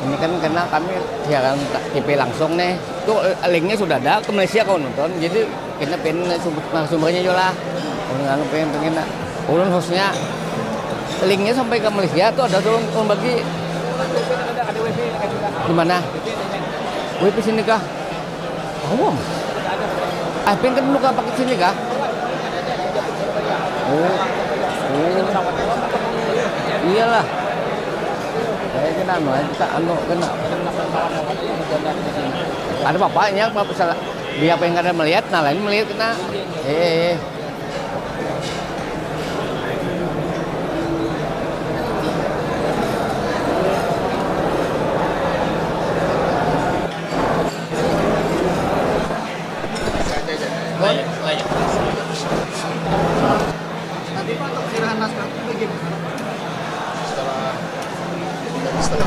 Ini kan karena kami siaran TV langsung nih. Tuh linknya sudah ada ke Malaysia kau nonton. Jadi kita pengen sumbernya juga lah. Kalau pengen ulun hostnya linknya sampai ke Malaysia tuh ada tuh bagi Ada WP di mana? WP sini kah? Oh. Pengen kan lu pakai sini kah? Oh. Iyalah. Saya kena kita kena. Ada bapaknya, bapak salah. Dia pengen ada melihat, nah lain melihat kena. Nanti Pak untuk penyerahan naskah itu bagaimana? Setelah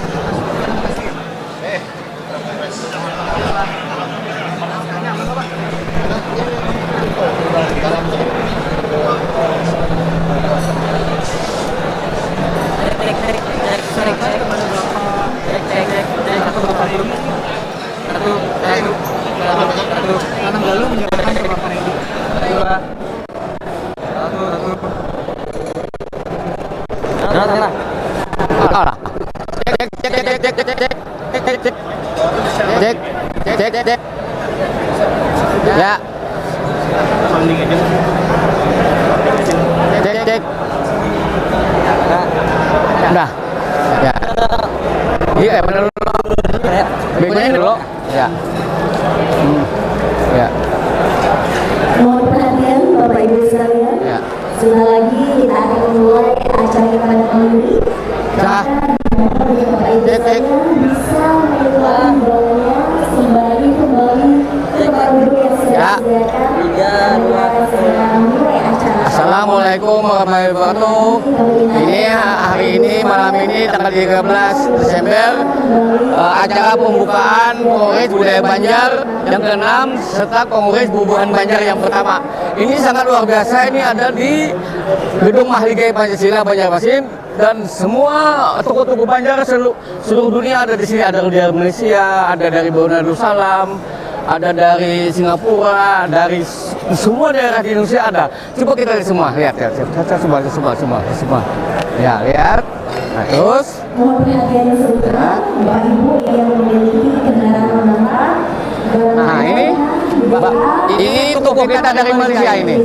tanam lalu menyerahkan ke Bapak Randy. Cek. Ya. Cek. Udah. Ya. Iya, benar dulu. Begonya dulu. Ya. Ya. Mohon perhatian Bapak Ibu sekalian. Ya. Sebentar lagi kita akan memulai acara kita pada kali ini. Cah. Bapak Ibu sekalian bisa menikmati bawahnya sembari kembali ke tempat duduk yang sudah disediakan. Kita akan segera memulai acara. Assalamualaikum warahmatullahi wabarakatuh. Ini hari ini malam ini tanggal 13 Desember acara pembukaan Kongres Budaya Banjar yang ke-6 serta Kongres Bubuhan Banjar yang pertama. Ini sangat luar biasa. Ini ada di Gedung Mahligai Pancasila Banjarmasin dan semua tokoh-tokoh Banjar seluruh dunia ada di sini. Ada dari Malaysia, ada dari Brunei Darussalam, ada dari Singapura, dari semua daerah di Indonesia ada. Coba kita lihat semua, lihat. Semua. Ya, lihat. Nah, terus. Mohon perhatiannya sebentar, Bapak Ibu yang memiliki kendaraan bermotor. Nah, ini toko kita dari Malaysia ini.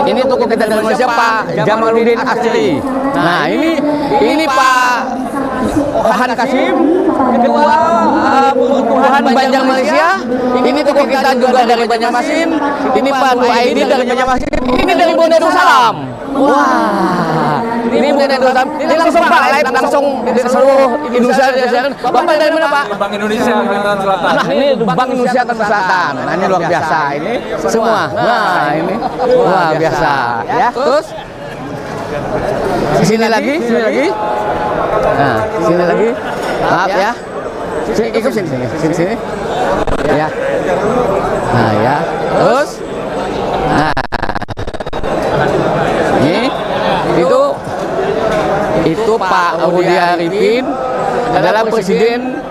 Ini toko kita dari Malaysia Pak Jamaluddin Asri. Nah, ini Pak Ohan Kasim, Ketua Bubuhan Banjar Malaysia. Ini toko kita juga dari Banjarmasin. Ini Pak Nuaidi dari Banjarmasin. Ini dari Brunei Darussalam. Wah, ini Brunei Darussalam. Ini langsung Pak, live langsung di seluruh Indonesia. Bapak dari mana Pak? Bank Indonesia Kalimantan Selatan. Nah, ini Bank Indonesia Kalimantan Selatan. Nah, ini luar biasa. Ini semua. Nah, ini luar biasa. Ya, terus sini lagi. Nah, sini lagi. Maaf ya. Ikut sini. Ya. Nah, ya. Terus. Nah. Itu Pak Budi Arifin adalah Presiden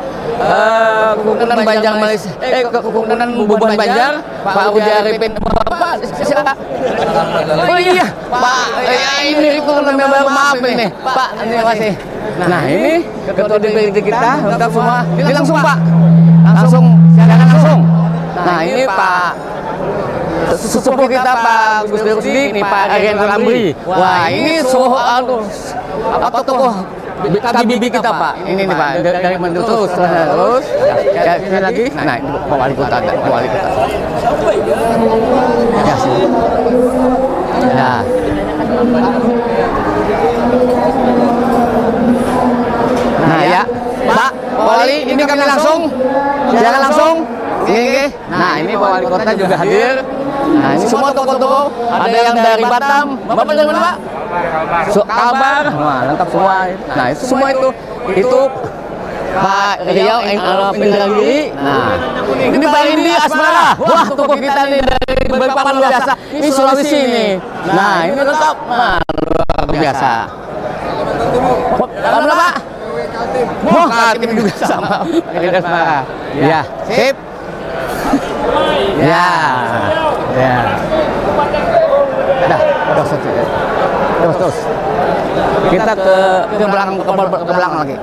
Kekundunan Banjar Malaysia. Kekundunan Bubuhan Banjar. Pak Budi Arifin. Bapak siapa? Oh iya, Pak. Ini kekundunan baru, maaf ini. Pak, ini masih. Nah, ini ketua DPD kita lengkap semua. Ini langsung Pak. Silakan langsung. Nah, ini Pak sesepuh kita Pak Gus Rusdi, ini Pak Arian Ramli. Wah, ini apa tokoh KBBI kita Pak. Ini nih Pak dari Menteri terus. Ini lagi. Nah, itu Pak Wali Kota. Ya, sini. Ya. Nah, ya. Pak Wali, ini kami langsung. Silakan langsung. Ini. Nah, ini Pak Wali Kota juga hadir. Nah, ini semua tokoh-tokoh. Ada yang dari Batam. Bapak dari mana Pak? Kalbar. Wah, lengkap semua. Nah, itu semua itu Pak Riau Indragiri. Nah, ini Pak Indi Asmara. Wah, tokoh kita nih dari Balikpapan luar biasa. Ini Sulawesi ini. Nah, ini lengkap. Nah, luar biasa. Berapa Pak? Wah, Kaltim juga sama. Kita Asmara. Ya, sip. Ya. Ya. Dah, terus. Kita ke belakang lagi.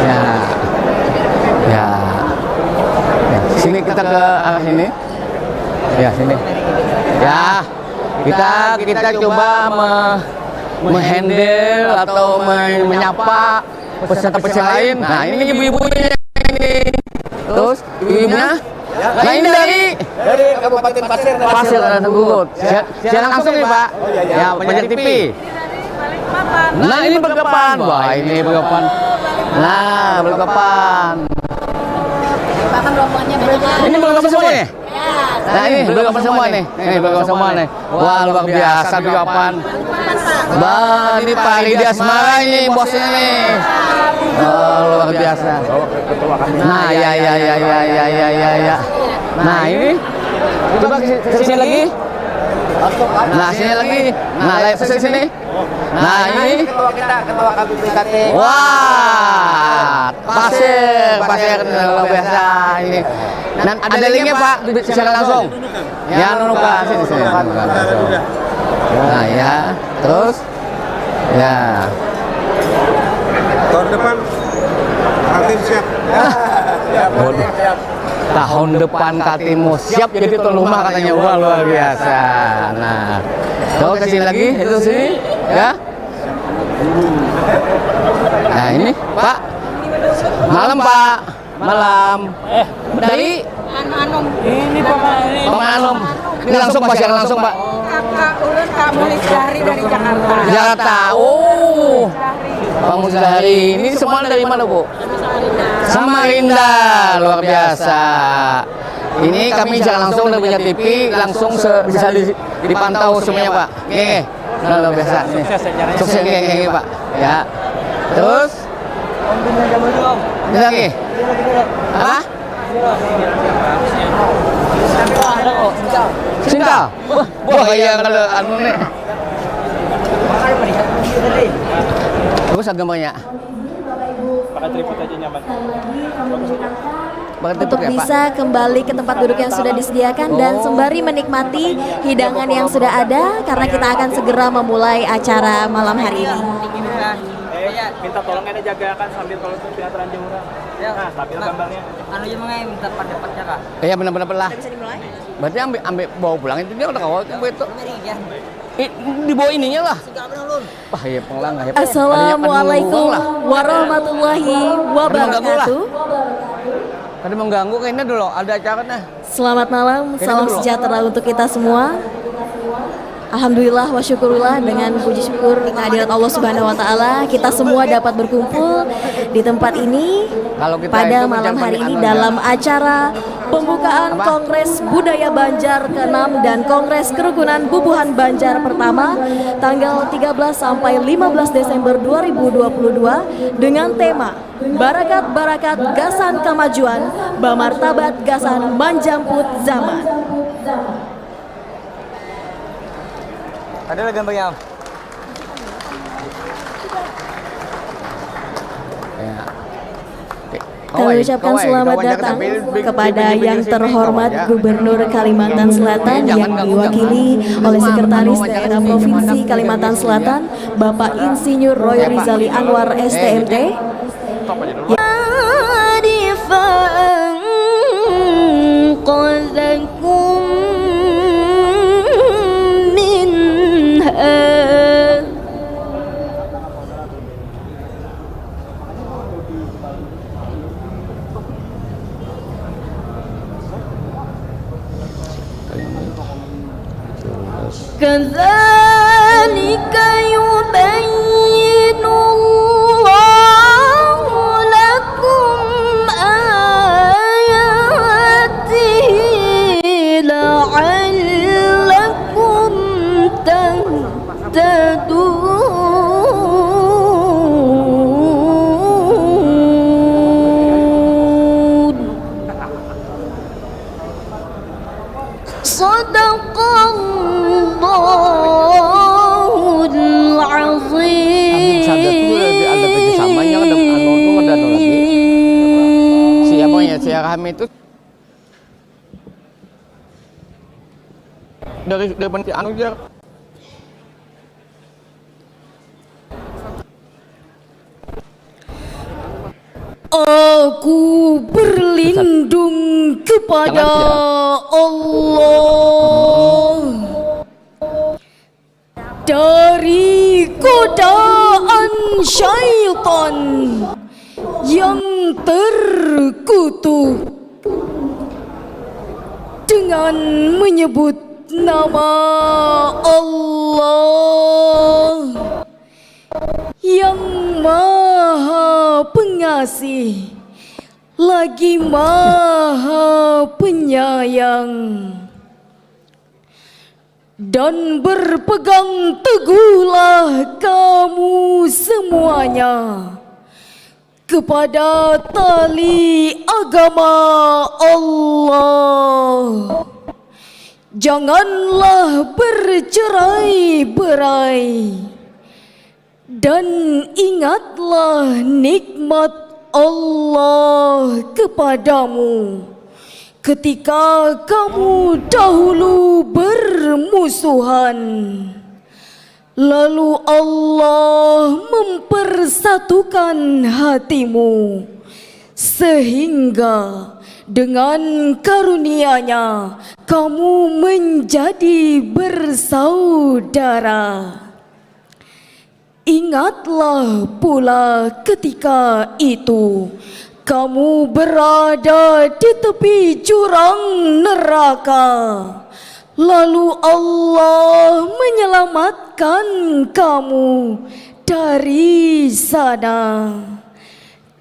Ya. Ya. Sini kita ke arah sini. Ya, sini. Ya. Kita coba menghandle atau menyapa peserta-peserta lain. Nah, ini ibu-ibunya ini. Terus ibu-ibunya. Nah, ini dari Kabupaten Pasir Tenggurut. Siaran langsung nih, Pak. Ya, Banjar TV. Nah, ini Balikpapan. Wah, ini Balikpapan. Nah, Balikpapan. Ini Balikpapan semua nih? Nah, ini Balikpapan semua nih. Ini Balikpapan semua nih. Wah, luar biasa Balikpapan. Bah, ini Pak Ridi Asmara ini bosnya nih. Oh, luar biasa. Nah, ya. Nah, ini coba ke sini lagi. Nah, sini lagi. Nah, lihat ke sini. Nah, ini ketua KPPKT. wah, pasir luar biasa ini. Dan ada linknya Pak, secara langsung. Ya, nunuka sini. Nah, ya, terus, ya. Tahun depan Kaltim siap. Tahun depan Kaltim siap jadi tuan rumah katanya. Wah, luar biasa. Nah, terus ke sini lagi, itu sini, ya. Nah, ini Pak. Malam Pak. Malam. Dari Ini Bang Anom. Ini langsung Pak, siaran langsung Pak. kakak ulun Kak Mulisari dari Jakarta. Jakarta. Oh. Pak Musdari. Ini semua dari mana, Bu? Samarinda. Luar biasa. Ini kami siaran langsung dari Banjar TV, langsung bisa dipantau semuanya, Pak. Oke. Nah, luar biasa. Sukses geng Pak. Ya. Terus ini lagi. Apa? Cinta. Wah, kayak kalau anu nih. Terus gambarnya. Pakai tripod aja nyaman. Untuk bisa kembali ke tempat duduk yang sudah disediakan dan sembari menikmati hidangan yang sudah ada karena kita akan segera memulai acara malam hari ini. Minta tolong ada jagakan sambil kalau teateran jemuran. Ya, sambil gambarnya. Anu aja mengai minta pada Kak. Iya benar-benar lah. Bisa dimulai? Berarti ambil bawa pulang itu dia udah kawal itu. Di bawah ininya lah. Wah, ya penglang ya. Assalamualaikum warahmatullahi wabarakatuh. Tadi mengganggu kayaknya dulu ada acaranya. Selamat malam, salam sejahtera untuk kita semua. Alhamdulillah wa syukurillah, dengan puji syukur kehadirat Allah Subhanahu wa taala kita semua dapat berkumpul di tempat ini pada malam hari ini dalam acara pembukaan Kongres Budaya Banjar ke-6 dan Kongres Kerukunan Bubuhan Banjar pertama tanggal 13 sampai 15 Desember 2022 dengan tema Barakat-barakat Gasan Kamajuan, Bamartabat Gasan Manjamput Zaman. Ada lagi gambarnya. Ya. Kami ucapkan selamat datang kepada yang terhormat Gubernur Kalimantan Selatan yang diwakili oleh Sekretaris Daerah Provinsi Kalimantan Selatan, Bapak Insinyur Roy Rizali Anwar STMT. كذلك يبين الله لكم آياته لعلكم تهتدون صدق الله namanya silaturahmi itu dari anu aja. Aku berlindung kepada Allah dari godaan syaitan yang terkutuk dengan menyebut nama Allah yang Maha Pengasih lagi Maha Penyayang, dan berpegang teguhlah kamu semuanya kepada tali agama Allah. Janganlah bercerai-berai, dan ingatlah nikmat Allah kepadamu ketika kamu dahulu bermusuhan, lalu Allah mempersatukan hatimu sehingga dengan karunia-Nya kamu menjadi bersaudara. Ingatlah pula ketika itu kamu berada di tepi jurang neraka, lalu Allah menyelamatkan kamu dari sana.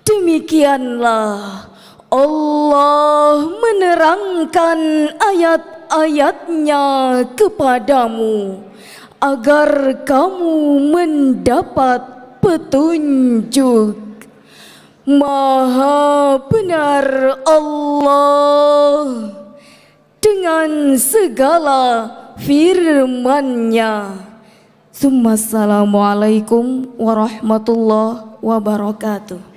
Demikianlah Allah menerangkan ayat-ayat-Nya kepadamu agar kamu mendapat petunjuk. Maha benar Allah dengan segala firman-Nya. Assalamualaikum warahmatullahi wabarakatuh.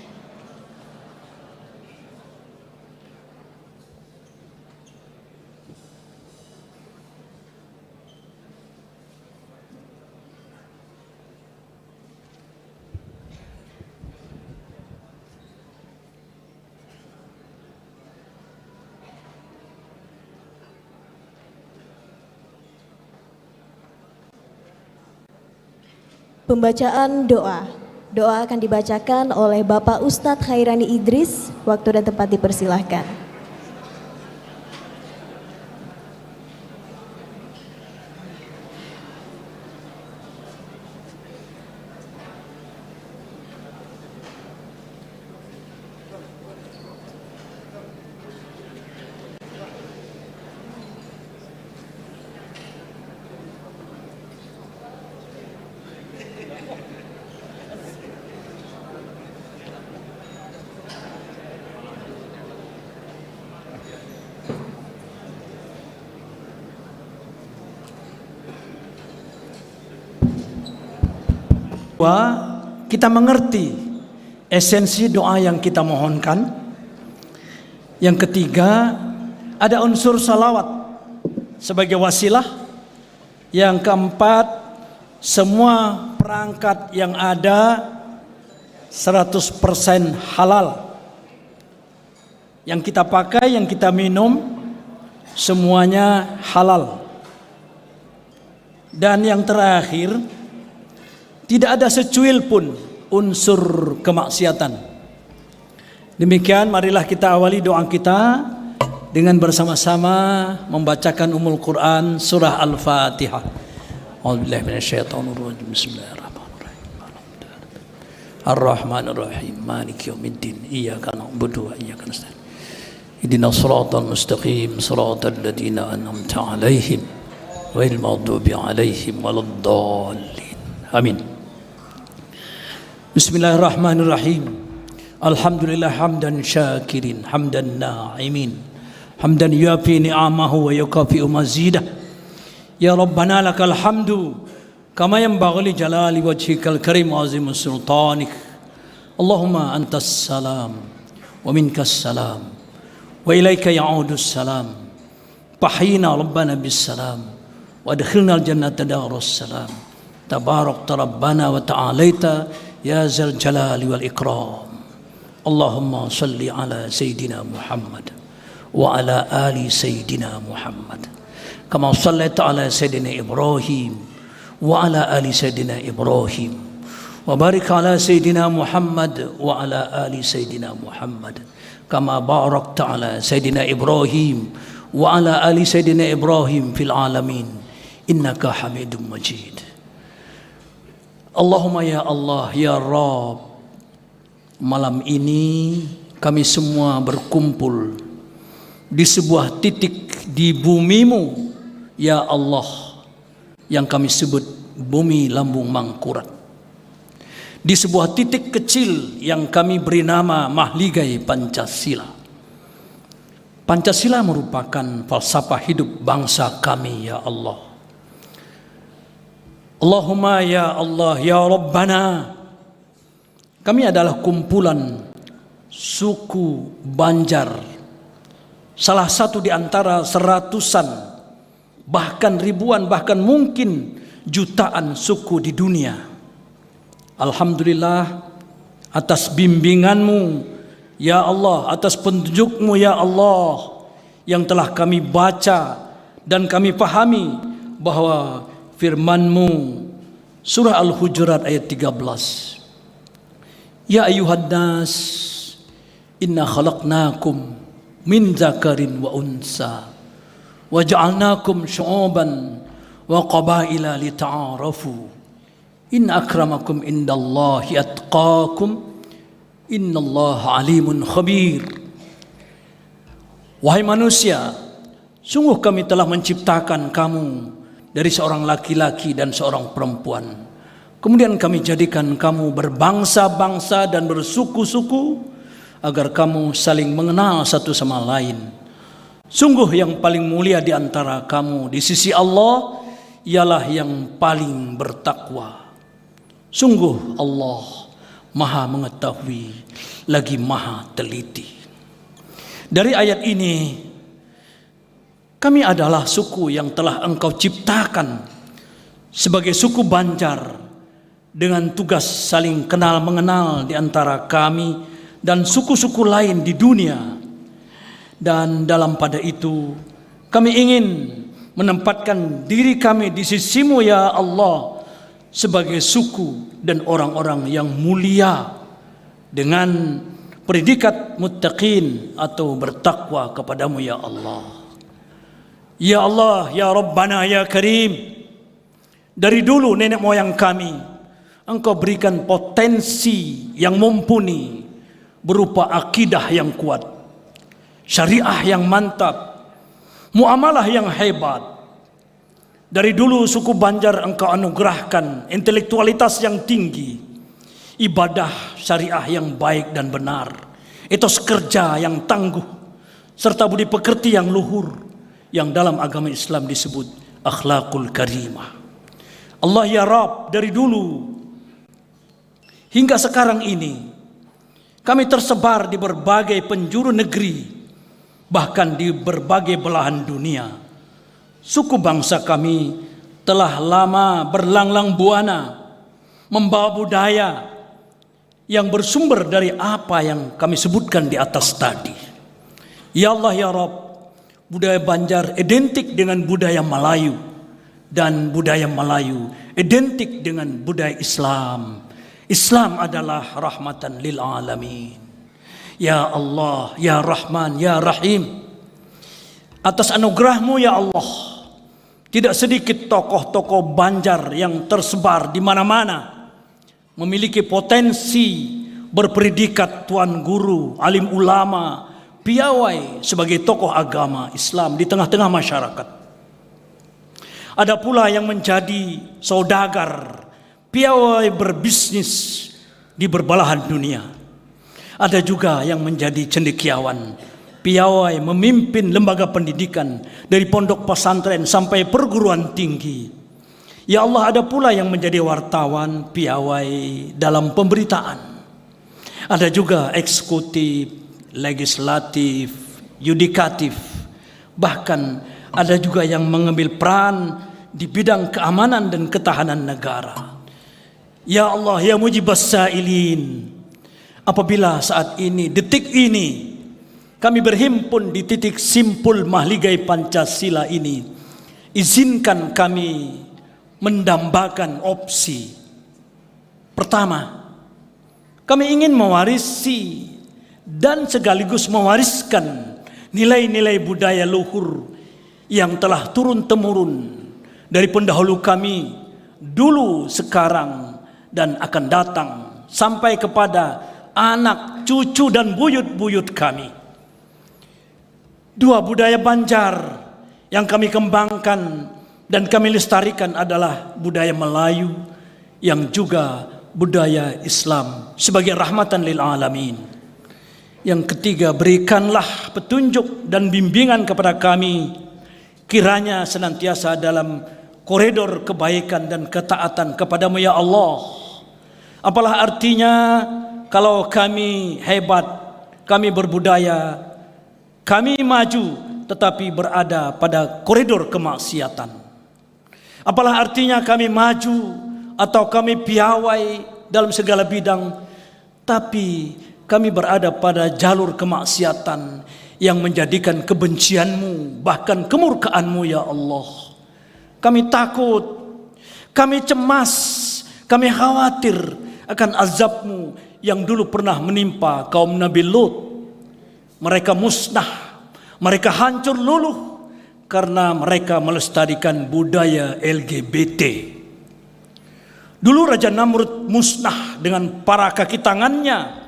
Pembacaan doa. Doa akan dibacakan oleh Bapak Ustadz Khairani Idris. Waktu dan tempat dipersilahkan. Kita mengerti esensi doa yang kita mohonkan. Yang ketiga, ada unsur salawat sebagai wasilah. Yang keempat, semua perangkat yang ada 100% halal. Yang kita pakai, yang kita minum, semuanya halal. Dan yang terakhir, tidak ada secuil pun unsur kemaksiatan. Demikian marilah kita awali doa kita dengan bersama-sama membacakan Ummul Quran surah Al-Fatihah. A'udzubillahi minasyaitonirrajim. Bismillahirrahmanirrahim. Ar-Rahmanir-Rahim. Maliki yaumiddin. Iyyaka na'budu wa iyyaka nasta'in. Ihdinas siratal mustaqim. Siratal ladzina an'amta 'alaihim ghairil maghdubi 'alaihim waladdallin. Amin. Bismillahirrahmanirrahim. Alhamdulillah hamdan syakirin, hamdan na'imin, hamdan yuafi ni'amahu wa yukafi'u mazidah. Ya Rabbana lakal hamdu kama yanbaghi li jalali wajhikal karim wa azimi sultanik. Allahumma antas salam wa minkas salam wa ilaika ya'udus salam. Fahyina rabbana bis salam wa adkhilna al jannata darus salam. Tabarakta rabbana wa ta'alaita ya zal jalali wal ikram. Allahumma salli ala sayyidina Muhammad wa ala ali sayyidina Muhammad kama sallaita ala sayyidina Ibrahim wa ala ali sayyidina Ibrahim wa barik ala sayyidina Muhammad wa ala ali sayyidina Muhammad kama barakta ala sayyidina Ibrahim wa ala ali sayyidina Ibrahim fil alamin innaka Hamidum Majid. Allahumma ya Allah ya Rabb, malam ini kami semua berkumpul di sebuah titik di bumimu ya Allah, yang kami sebut bumi lambung Mangkurat, di sebuah titik kecil yang kami beri nama Mahligai Pancasila. Pancasila merupakan falsafah hidup bangsa kami ya Allah. Allahumma ya Allah ya Rabbana, kami adalah kumpulan suku Banjar, salah satu di antara seratusan, bahkan ribuan, bahkan mungkin jutaan suku di dunia. Alhamdulillah atas bimbinganmu ya Allah, atas petunjukmu ya Allah, yang telah kami baca dan kami pahami bahwa firman-Mu surah Al-Hujurat ayat 13. Ya ayuhan nas, inna khalaqnakum min zakarin wa unsa wa ja'alnakum syu'uban wa qabaila lita'arafu. Inna akramakum indallahi atqakum, innallaha alimun khabir. Wahai manusia, sungguh kami telah menciptakan kamu dari seorang laki-laki dan seorang perempuan. Kemudian kami jadikan kamu berbangsa-bangsa dan bersuku-suku agar kamu saling mengenal satu sama lain. Sungguh yang paling mulia di antara kamu di sisi Allah ialah yang paling bertakwa. Sungguh Allah Maha mengetahui lagi Maha teliti. Dari ayat ini, kami adalah suku yang telah Engkau ciptakan sebagai suku Banjar, dengan tugas saling kenal mengenal di antara kami dan suku-suku lain di dunia. Dan dalam pada itu kami ingin menempatkan diri kami di sisi-Mu ya Allah sebagai suku dan orang-orang yang mulia dengan predikat muttaqin atau bertakwa kepadamu ya Allah. Ya Allah ya Rabbana ya Karim, dari dulu nenek moyang kami Engkau berikan potensi yang mumpuni berupa akidah yang kuat, syariah yang mantap, muamalah yang hebat. Dari dulu suku Banjar Engkau anugerahkan intelektualitas yang tinggi, ibadah syariah yang baik dan benar, etos kerja yang tangguh, serta budi pekerti yang luhur, yang dalam agama Islam disebut akhlakul karimah. Allah ya Rabb, dari dulu hingga sekarang ini kami tersebar di berbagai penjuru negeri, bahkan di berbagai belahan dunia. Suku bangsa kami telah lama berlanglang buana membawa budaya yang bersumber dari apa yang kami sebutkan di atas tadi. Ya Allah ya Rabb, budaya Banjar identik dengan budaya Melayu, dan budaya Melayu identik dengan budaya Islam. Islam adalah rahmatan lil alamin. Ya Allah, ya Rahman, ya Rahim, atas anugerah-Mu ya Allah, tidak sedikit tokoh-tokoh Banjar yang tersebar di mana-mana memiliki potensi berpredikat tuan guru, alim ulama, piawai sebagai tokoh agama Islam di tengah-tengah masyarakat. Ada pula yang menjadi saudagar, piawai berbisnis di berbelahan dunia. Ada juga yang menjadi cendekiawan, piawai memimpin lembaga pendidikan dari pondok pesantren sampai perguruan tinggi. Ya Allah, ada pula yang menjadi wartawan, piawai dalam pemberitaan. Ada juga eksekutif, legislatif, yudikatif, bahkan ada juga yang mengambil peran di bidang keamanan dan ketahanan negara. Ya Allah, ya mujibas sa'ilin, apabila saat ini, detik ini, kami berhimpun di titik simpul mahligai Pancasila ini, izinkan kami mendambakan opsi. Pertama, kami ingin mewarisi dan sekaligus mewariskan nilai-nilai budaya luhur yang telah turun-temurun dari pendahulu kami dulu, sekarang, dan akan datang sampai kepada anak, cucu, dan buyut-buyut kami. Dua budaya Banjar yang kami kembangkan dan kami lestarikan adalah budaya Melayu yang juga budaya Islam sebagai rahmatan lil alamin. Yang ketiga, berikanlah petunjuk dan bimbingan kepada kami, kiranya senantiasa dalam koridor kebaikan dan ketaatan kepadamu ya Allah. Apalah artinya kalau kami hebat, kami berbudaya, kami maju, tetapi berada pada koridor kemaksiatan. Apalah artinya kami maju atau kami piawai dalam segala bidang, tapi kami berada pada jalur kemaksiatan yang menjadikan kebencianmu, bahkan kemurkaanmu ya Allah. Kami takut, kami cemas, kami khawatir akan azabmu yang dulu pernah menimpa kaum Nabi Lut. Mereka musnah, mereka hancur luluh karena mereka melestarikan budaya LGBT. Dulu Raja Namrud musnah dengan para kaki tangannya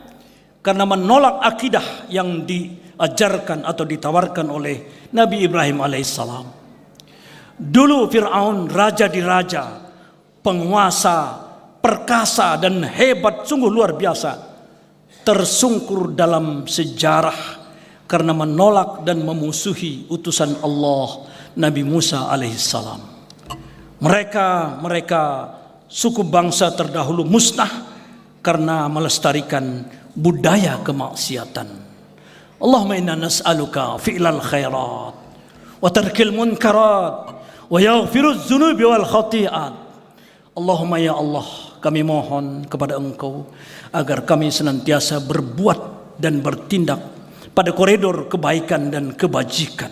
karena menolak akidah yang diajarkan atau ditawarkan oleh Nabi Ibrahim alaihissalam. Dulu Fir'aun raja di raja, penguasa, perkasa dan hebat sungguh luar biasa, tersungkur dalam sejarah karena menolak dan memusuhi utusan Allah Nabi Musa alaihissalam. Mereka suku bangsa terdahulu musnah karena melestarikan budaya kemaksiatan. Allahumma inna nas'aluka fi'lal khairat wa tarkil munkarat wa yaghfiruz dzunubi wal khati'at. Allahumma ya Allah, kami mohon kepada Engkau agar kami senantiasa berbuat dan bertindak pada koridor kebaikan dan kebajikan.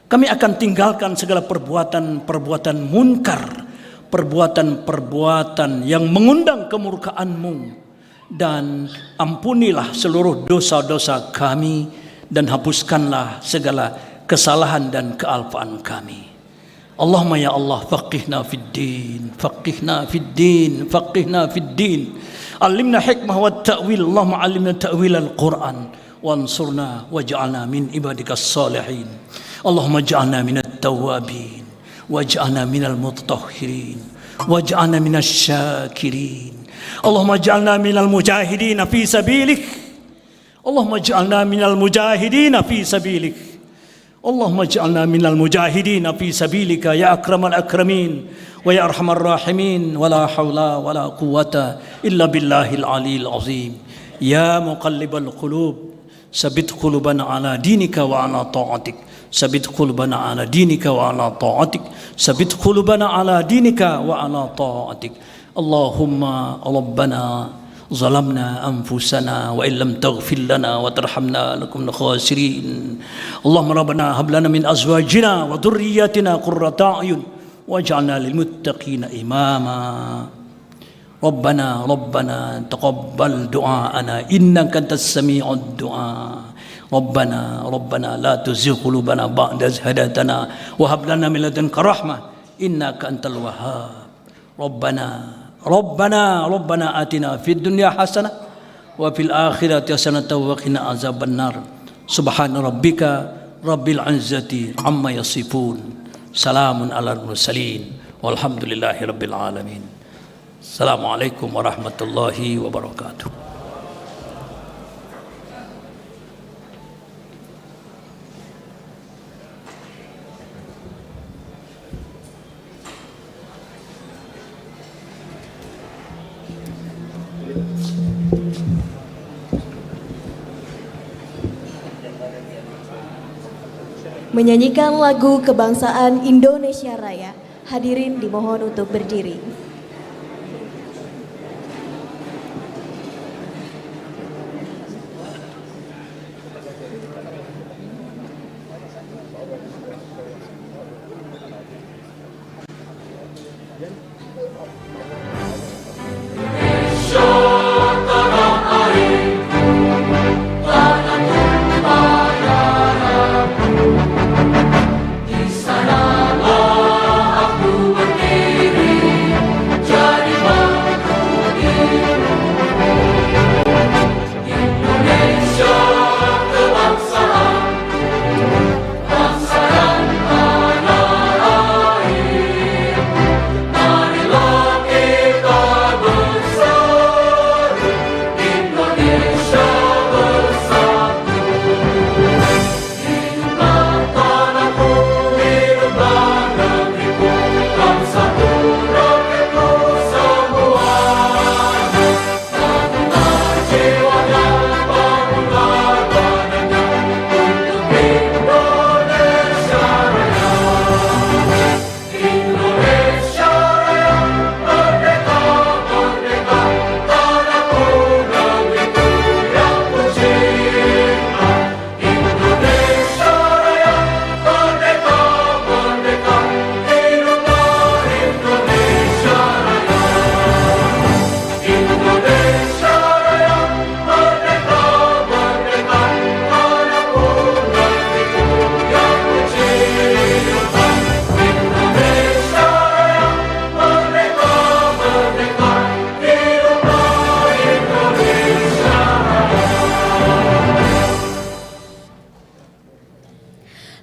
Kami akan tinggalkan segala perbuatan-perbuatan munkar, perbuatan-perbuatan yang mengundang kemurkaan-Mu, dan ampunilah seluruh dosa-dosa kami dan hapuskanlah segala kesalahan dan kealpaan kami. Allahumma ya Allah, faqihna fid din, faqihna fid din, faqihna fid din. Alimna hikmah wa ta'wil. Allahumma alimna ta'wil al-Quran wansurna waj'alna min ibadikas salihin. Allahumma ja'alna minat tawabin waj'alna minal mutatahhirin waj'alna minasy syakirin. Allahumma ja'alna minal mujahidin fi sabilik. Allahumma ja'alna minal mujahidin fi sabilik. Allahumma ja'alna minal mujahidin fi sabilika ya akramal akramin wa ya arhamar rahimin wa la hawla wa la quwwata illa billahil aliyil azim. Ya muqallibal qulub, sabit qulubana ala dinika wa ala ta'atik. Sabit qulubana ala dinika wa ala ta'atik. Sabit qulubana ala dinika wa ala ta'atik. Allahumma rabbana zalamna anfusana wa illam taghfir lana wa tarhamna lakunna khasirin. Allahumma rabbana hab lana min azwajina wa dhurriyyatina qurrata a'yun waj'alna lil muttaqina imama. Rabbana taqabbal du'aana innaka antas sami'ud du'a. Rabbana la tuzigh qulubana ba'da idh hadaytana wa hab lana min ladunka rahmah innaka antal wahhab. Rabbana atina fid dunya hasanah wa fil akhirati hasanah wa qina azabannar. Subhana rabbika rabbil izzati amma yasifun. Salamun alal mursalin walhamdulillahi rabbil alamin. Assalamualaikum warahmatullahi wabarakatuh. menyanyikan lagu kebangsaan Indonesia Raya. Hadirin dimohon untuk berdiri.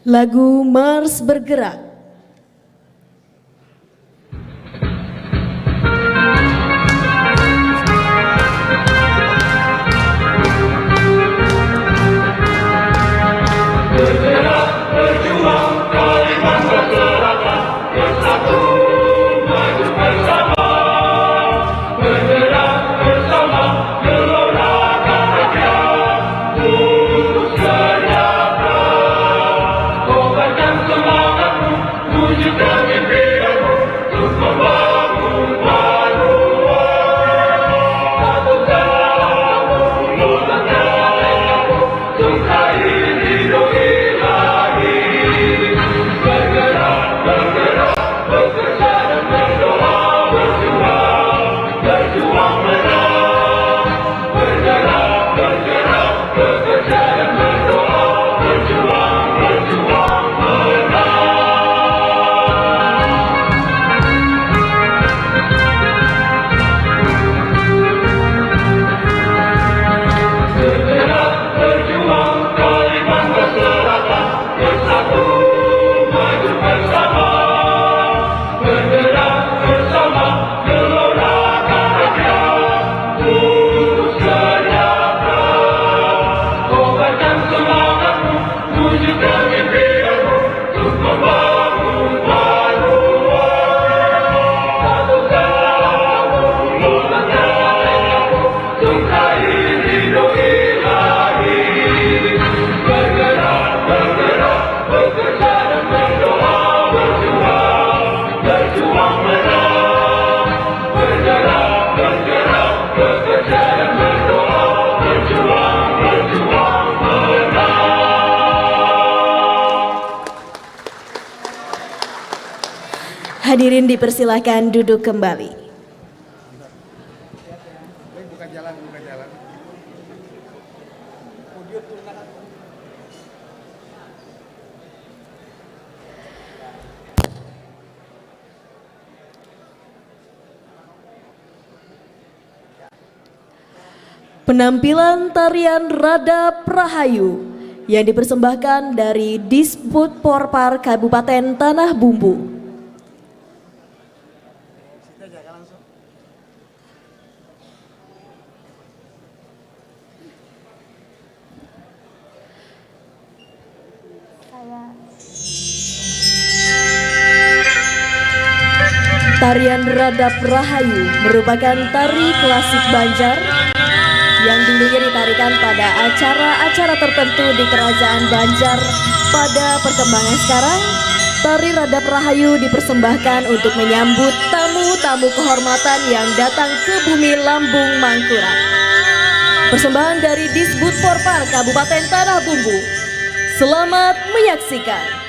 Lagu Mars Bergerak. Hadirin dipersilakan duduk kembali. Penampilan tarian Radap Rahayu yang dipersembahkan dari Disput Porpar Kabupaten Tanah Bumbu. Tarian Radap Rahayu merupakan tari klasik Banjar yang dulunya ditarikan pada acara-acara tertentu di Kerajaan Banjar, pada perkembangan sekarang, tari Radap Rahayu dipersembahkan untuk menyambut tamu-tamu kehormatan yang datang ke bumi Lambung Mangkurat. Persembahan dari Disbud Porpar Kabupaten Tanah Bumbu. Selamat menyaksikan.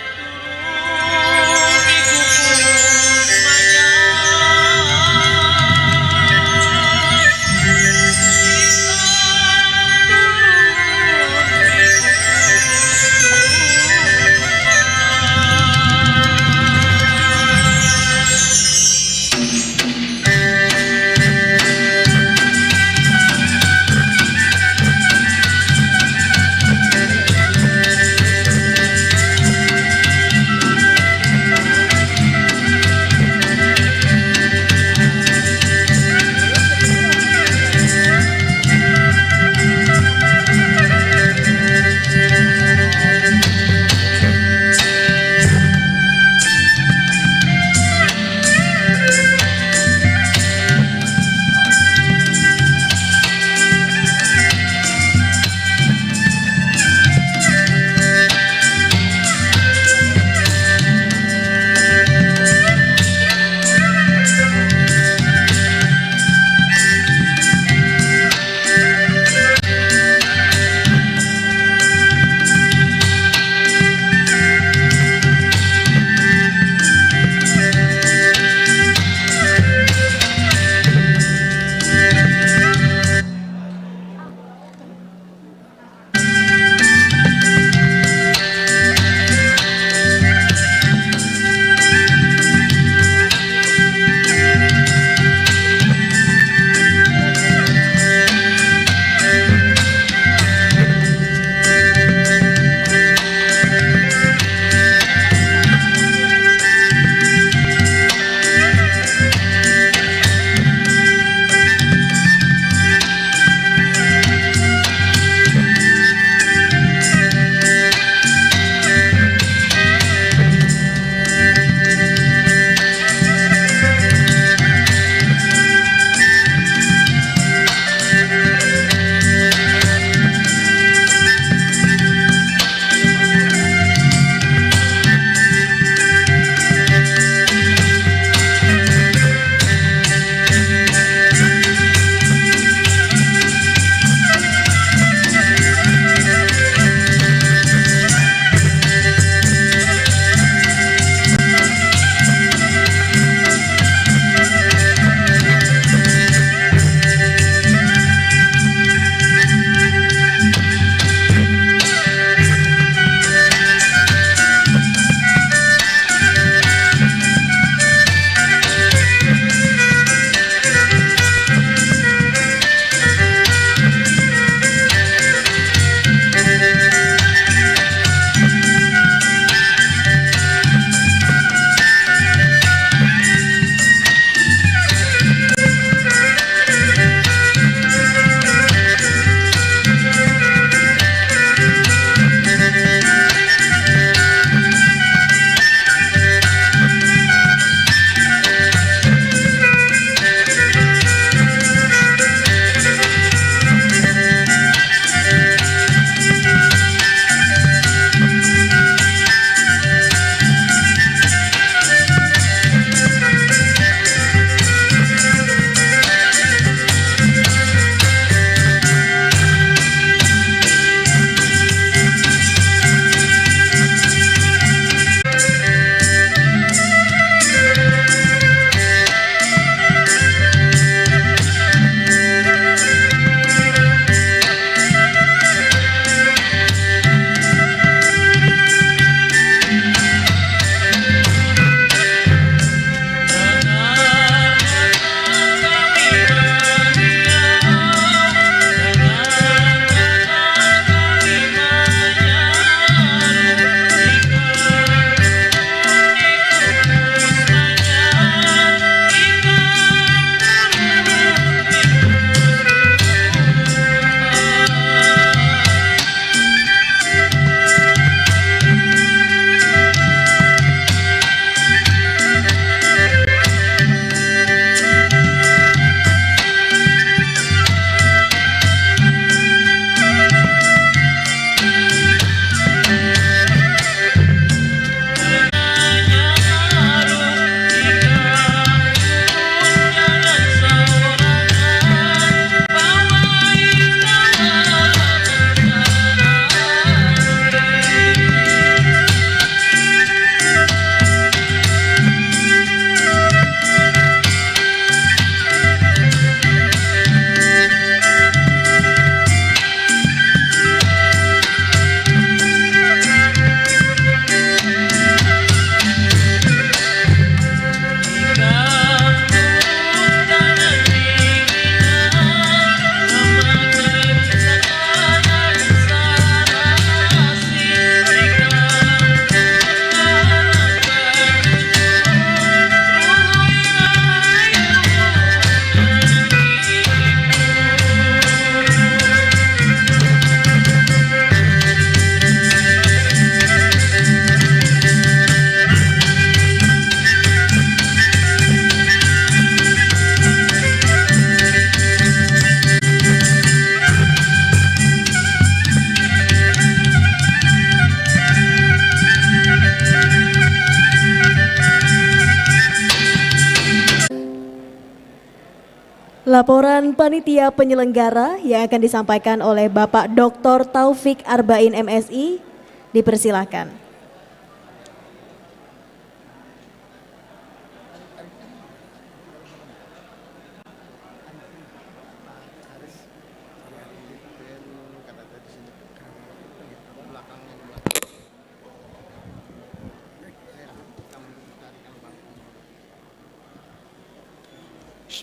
Laporan panitia penyelenggara yang akan disampaikan oleh Bapak Dr. Taufik Arbain MSI dipersilakan.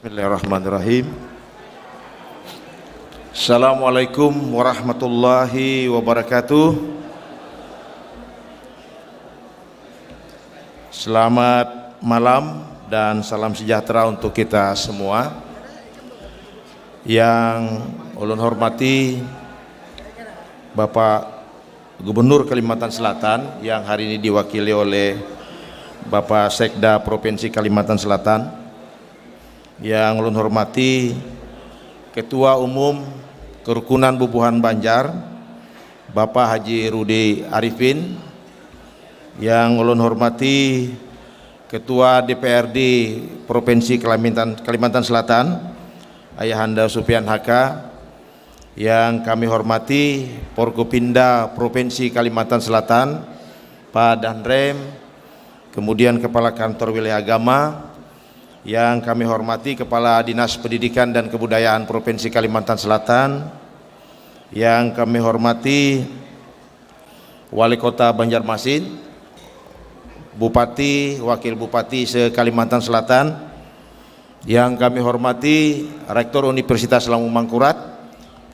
Bismillahirrahmanirrahim. Assalamualaikum warahmatullahi wabarakatuh. Selamat malam dan salam sejahtera untuk kita semua. Yang ulun hormati Bapak Gubernur Kalimantan Selatan yang hari ini diwakili oleh Bapak Sekda Provinsi Kalimantan Selatan. Yang ulun hormati Ketua Umum Kerukunan Bubuhan Banjar Bapak Haji Rudi Arifin, yang ulun hormati Ketua DPRD Provinsi Kalimantan Selatan Ayahanda Supian Haka, yang kami hormati Forkopimda Provinsi Kalimantan Selatan Pak Danrem, kemudian Kepala Kantor Wilayah Agama, yang kami hormati Kepala Dinas Pendidikan dan Kebudayaan Provinsi Kalimantan Selatan, yang kami hormati Wali Kota Banjarmasin, Bupati, Wakil Bupati se-Kalimantan Selatan, yang kami hormati Rektor Universitas Lampung Mangkurat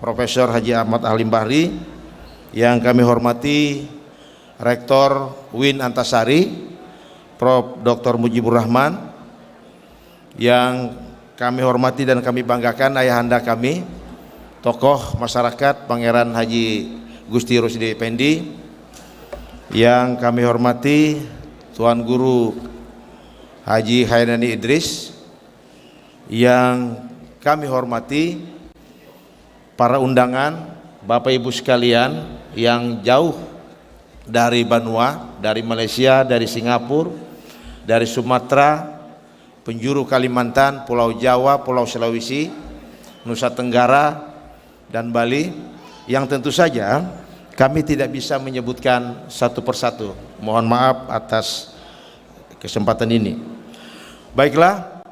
Profesor Haji Ahmad Halim Bahri, yang kami hormati Rektor UIN Antasari Prof. Dr. Mujibur Rahman, yang kami hormati dan kami banggakan ayahanda kami, tokoh masyarakat Pangeran Haji Gusti Rusdi Effendi, yang kami hormati Tuan Guru Haji Hairani Idris, yang kami hormati para undangan Bapak Ibu sekalian yang jauh dari Banua, dari Malaysia, dari Singapura, dari Sumatera, penjuru Kalimantan, Pulau Jawa, Pulau Sulawesi, Nusa Tenggara, dan Bali, yang tentu saja kami tidak bisa menyebutkan satu persatu. Mohon maaf atas kesempatan ini. Baiklah,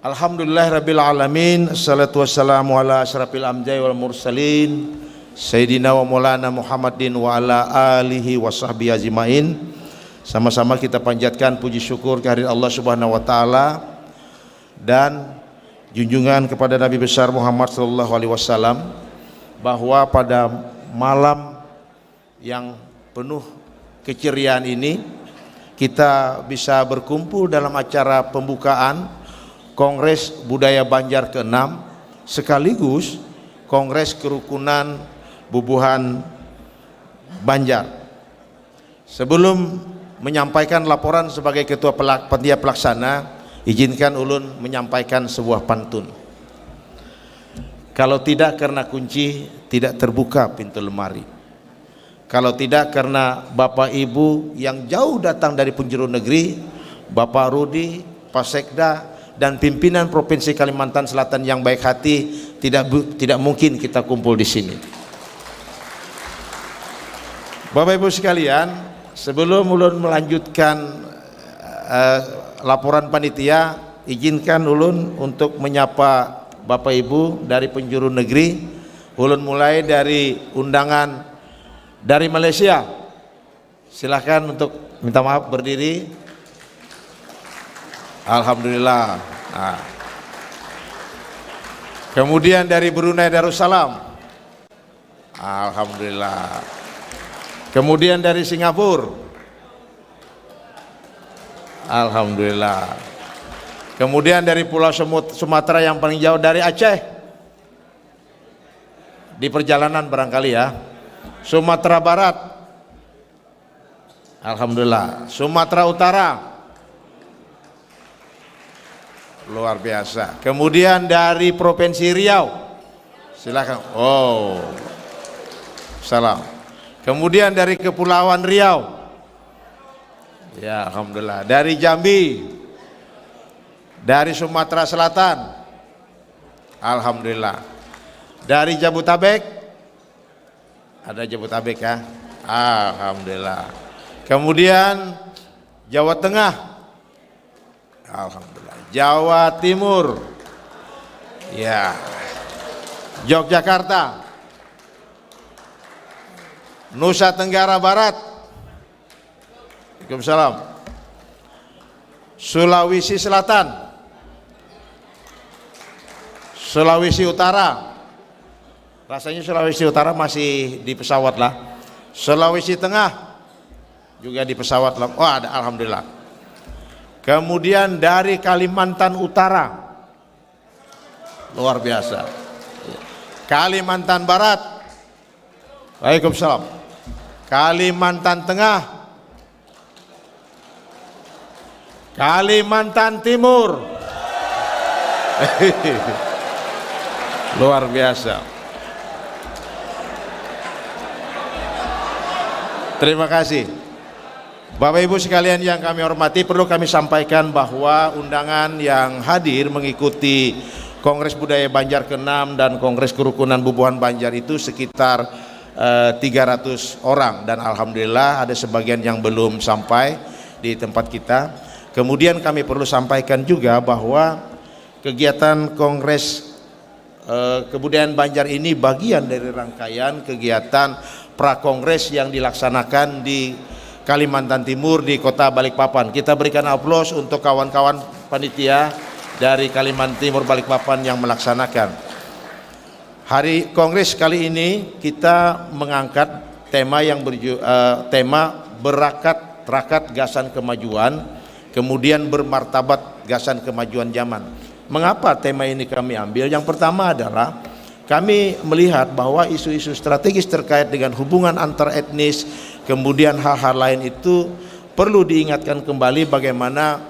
alhamdulillahirabbil alamin, assalatu wassalamu ala asyrafil anbiya'i wal mursalin, sayyidina wa maulana Muhammadin wa ala alihi wa sahbihi ajmain. Sama-sama kita panjatkan puji syukur kehadirat Allah Subhanahu wa taala dan junjungan kepada Nabi besar Muhammad sallallahu alaihi wasallam, bahwa pada malam yang penuh keceriaan ini kita bisa berkumpul dalam acara pembukaan Kongres Budaya Banjar ke-6 sekaligus Kongres Kerukunan Bubuhan Banjar. Sebelum menyampaikan laporan sebagai Ketua Panitia Pelaksana, izinkan ulun menyampaikan sebuah pantun. Kalau tidak karena kunci, tidak terbuka pintu lemari. Kalau tidak karena Bapak Ibu yang jauh datang dari penjuru negeri, Bapak Rudi, Pak Sekda, dan pimpinan Provinsi Kalimantan Selatan yang baik hati, tidak mungkin kita kumpul di sini. Bapak Ibu sekalian, sebelum ulun melanjutkan laporan panitia, izinkan ulun untuk menyapa Bapak Ibu dari penjuru negeri. Ulun mulai dari undangan dari Malaysia. Silahkan untuk minta maaf berdiri. Alhamdulillah. Nah. Kemudian dari Brunei Darussalam. Alhamdulillah. Kemudian dari Singapura. Alhamdulillah. Kemudian dari Pulau Sumatera yang paling jauh, dari Aceh. Di perjalanan barangkali ya. Sumatera Barat. Alhamdulillah. Sumatera Utara. Luar biasa. Kemudian dari Provinsi Riau. Silakan. Oh. Salam. Kemudian dari Kepulauan Riau, ya alhamdulillah. Dari Jambi, dari Sumatera Selatan, Alhamdulillah. Dari Jabodetabek, ada Jabodetabek ya. Alhamdulillah. Kemudian Jawa Tengah, alhamdulillah. Jawa Timur, ya. Yogyakarta, Nusa Tenggara Barat, Waalaikumsalam. Sulawesi Selatan, Sulawesi Utara, rasanya Sulawesi Utara masih di pesawat lah. Sulawesi Tengah juga di pesawat lah. Oh ada, alhamdulillah. Kemudian dari Kalimantan Utara, luar biasa. Kalimantan Barat, Waalaikumsalam. Kalimantan Tengah, Kalimantan Timur, luar biasa. Terima kasih. Bapak Ibu sekalian yang kami hormati, perlu kami sampaikan bahwa undangan yang hadir mengikuti Kongres Budaya Banjar ke-6 dan Kongres Kerukunan Bubuhan Banjar itu sekitar 300 orang, dan alhamdulillah ada sebagian yang belum sampai di tempat kita. Kemudian kami perlu sampaikan juga bahwa kegiatan Kongres Kebudayaan Banjar ini bagian dari rangkaian kegiatan prakongres yang dilaksanakan di Kalimantan Timur di Kota Balikpapan. Kita berikan aplaus untuk kawan-kawan panitia dari Kalimantan Timur Balikpapan yang melaksanakan. Hari Kongres kali ini kita mengangkat tema yang tema berakat-rakat gasan kemajuan, kemudian bermartabat gasan kemajuan zaman. Mengapa tema ini kami ambil? Yang pertama adalah kami melihat bahwa isu-isu strategis terkait dengan hubungan antar etnis, kemudian hal-hal lain itu perlu diingatkan kembali bagaimana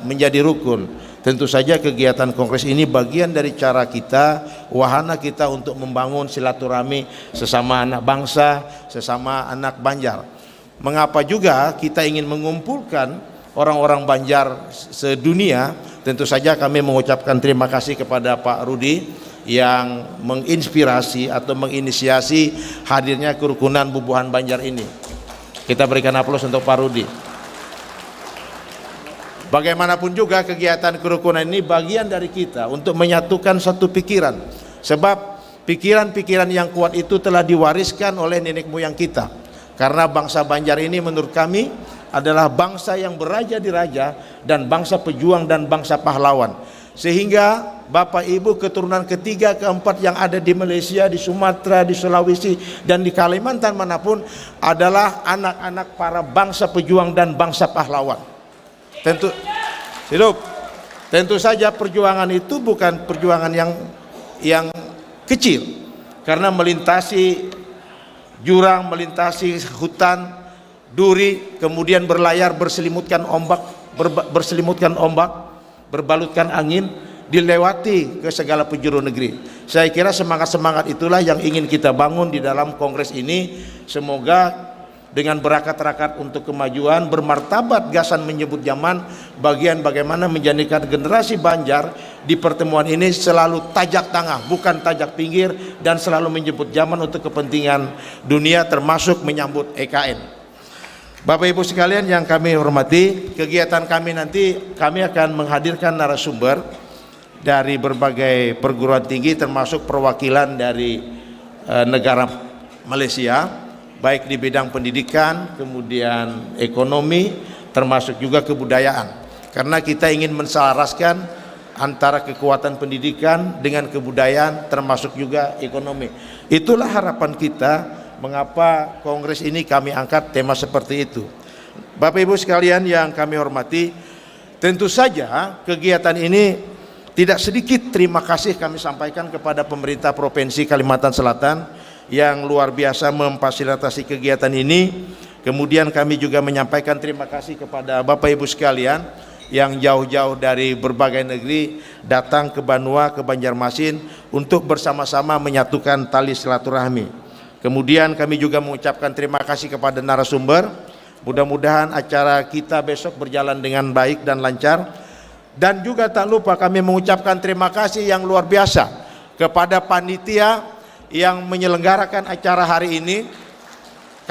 menjadi rukun. Tentu saja kegiatan kongres ini bagian dari cara kita, wahana kita untuk membangun silaturahmi sesama anak bangsa, sesama anak Banjar. Mengapa juga kita ingin mengumpulkan orang-orang Banjar sedunia? Tentu saja kami mengucapkan terima kasih kepada Pak Rudi yang menginspirasi atau menginisiasi hadirnya kerukunan Bubuhan Banjar ini. Kita berikan aplaus untuk Pak Rudi. Bagaimanapun juga kegiatan kerukunan ini bagian dari kita untuk menyatukan satu pikiran. Sebab pikiran-pikiran yang kuat itu telah diwariskan oleh nenek moyang kita. Karena bangsa Banjar ini menurut kami adalah bangsa yang beraja di raja dan bangsa pejuang dan bangsa pahlawan. Sehingga Bapak Ibu keturunan ketiga keempat yang ada di Malaysia, di Sumatera, di Sulawesi dan di Kalimantan manapun adalah anak-anak para bangsa pejuang dan bangsa pahlawan. Tentu saja perjuangan itu bukan perjuangan yang kecil, karena melintasi jurang, melintasi hutan, duri, kemudian berlayar berselimutkan ombak, berbalutkan angin, dilewati ke segala penjuru negeri. Saya kira semangat-semangat itulah yang ingin kita bangun di dalam kongres ini. Semoga dengan berakat-rakat untuk kemajuan, bermartabat gasan menyebut zaman, bagian bagaimana menjadikan generasi Banjar di pertemuan ini selalu tajak tengah, bukan tajak pinggir, dan selalu menyebut zaman untuk kepentingan dunia, termasuk menyambut EKN. Bapak Ibu sekalian yang kami hormati, kegiatan kami nanti kami akan menghadirkan narasumber dari berbagai perguruan tinggi, termasuk perwakilan dari negara Malaysia, baik di bidang pendidikan, kemudian ekonomi, termasuk juga kebudayaan. Karena kita ingin menselaraskan antara kekuatan pendidikan dengan kebudayaan, termasuk juga ekonomi. Itulah harapan kita, mengapa kongres ini kami angkat tema seperti itu. Bapak Ibu sekalian yang kami hormati, tentu saja kegiatan ini tidak sedikit terima kasih kami sampaikan kepada pemerintah Provinsi Kalimantan Selatan yang luar biasa memfasilitasi kegiatan ini. Kemudian kami juga menyampaikan terima kasih kepada Bapak Ibu sekalian yang jauh-jauh dari berbagai negeri datang ke Banua, ke Banjarmasin untuk bersama-sama menyatukan tali silaturahmi. Kemudian kami juga mengucapkan terima kasih kepada narasumber. Mudah-mudahan acara kita besok berjalan dengan baik dan lancar. Dan juga tak lupa kami mengucapkan terima kasih yang luar biasa kepada panitia yang menyelenggarakan acara hari ini,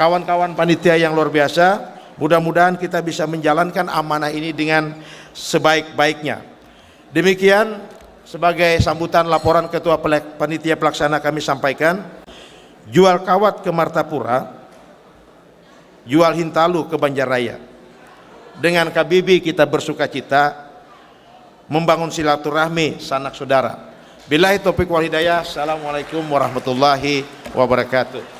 kawan-kawan panitia yang luar biasa. Mudah-mudahan kita bisa menjalankan amanah ini dengan sebaik-baiknya. Demikian sebagai sambutan laporan Ketua Panitia Pelaksana kami sampaikan, jual kawat ke Martapura, jual Hintalu ke Banjarraya. Dengan KBB kita bersuka cita membangun silaturahmi sanak saudara. Billahi taufik wal hidayah. Assalamualaikum warahmatullahi wabarakatuh.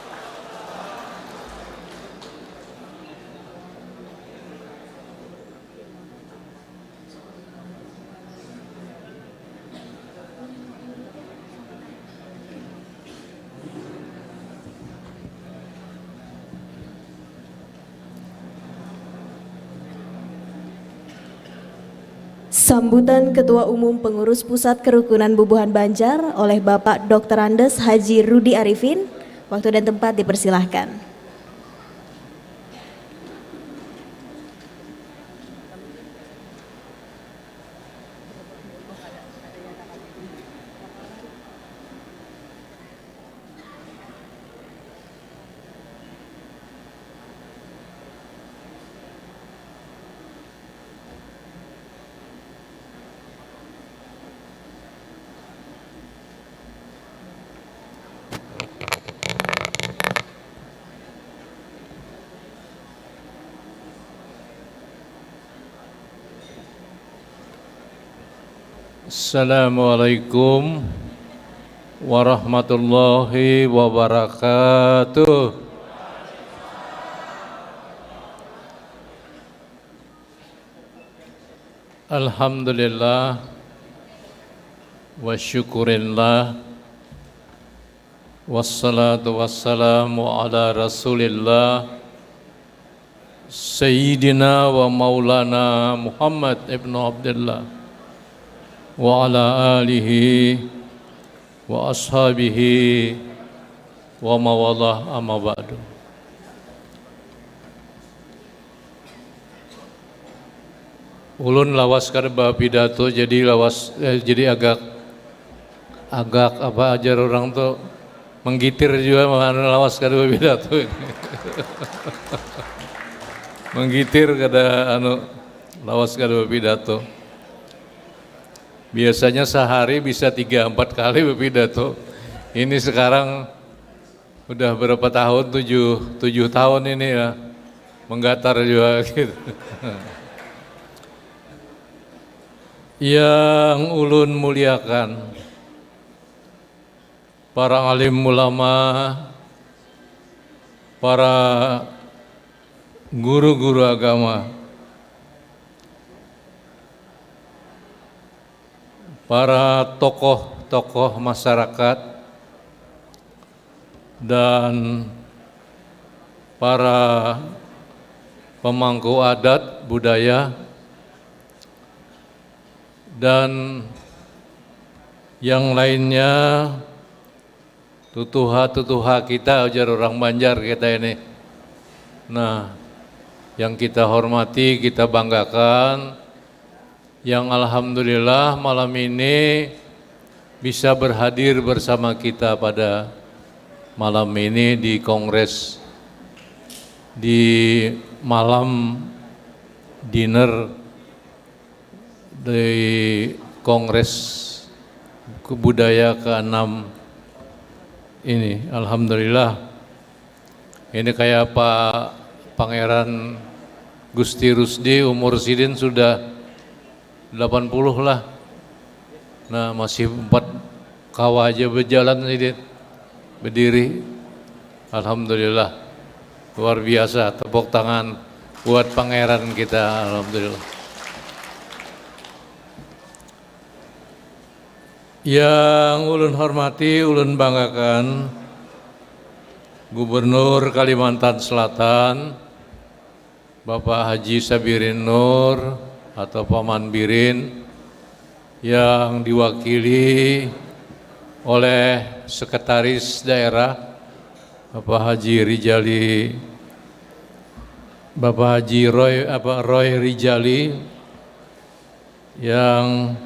Sambutan Ketua Umum Pengurus Pusat Kerukunan Bubuhan Banjar oleh Bapak Dr. Andes Haji Rudi Arifin. Waktu dan tempat dipersilahkan. Assalamualaikum warahmatullahi wabarakatuh. Alhamdulillah wa syukurillah wassalatu wassalamu ala rasulillah Sayyidina wa maulana Muhammad ibn Abdullah wa ala alihi wa ashabihi wa mawalah amma ba'du. Ulun lawas kada pidato jadi agak apa ajar orang tuh menggitir juga lawas kada pidato ini. Menggitir kada lawas kada pidato. Biasanya sehari bisa 3-4 kali berpidato. Ini sekarang udah berapa tahun? 7 tahun ini ya. Menggatar juga gitu. Yang ulun muliakan para alim ulama, para guru-guru agama, para tokoh-tokoh masyarakat, dan para pemangku adat budaya, dan yang lainnya, tutuha kita, ujar orang Banjar kita ini. Nah, yang kita hormati, kita banggakan, yang alhamdulillah malam ini bisa berhadir bersama kita pada malam ini di kongres, di malam dinner di kongres budaya ke-6 ini. Alhamdulillah ini kayak Pak Pangeran Gusti Rusdi, umur sidin sudah 80 lah. Nah, masih 4 kawa aja berjalan sidin, berdiri. Alhamdulillah, luar biasa. Tepuk tangan buat pangeran kita. Alhamdulillah. Yang ulun hormati, ulun banggakan, Gubernur Kalimantan Selatan Bapak Haji Sabirin Nur atau Paman Birin, yang diwakili oleh Sekretaris Daerah Bapak Haji Rijali, Bapak Haji Roy Rijali, yang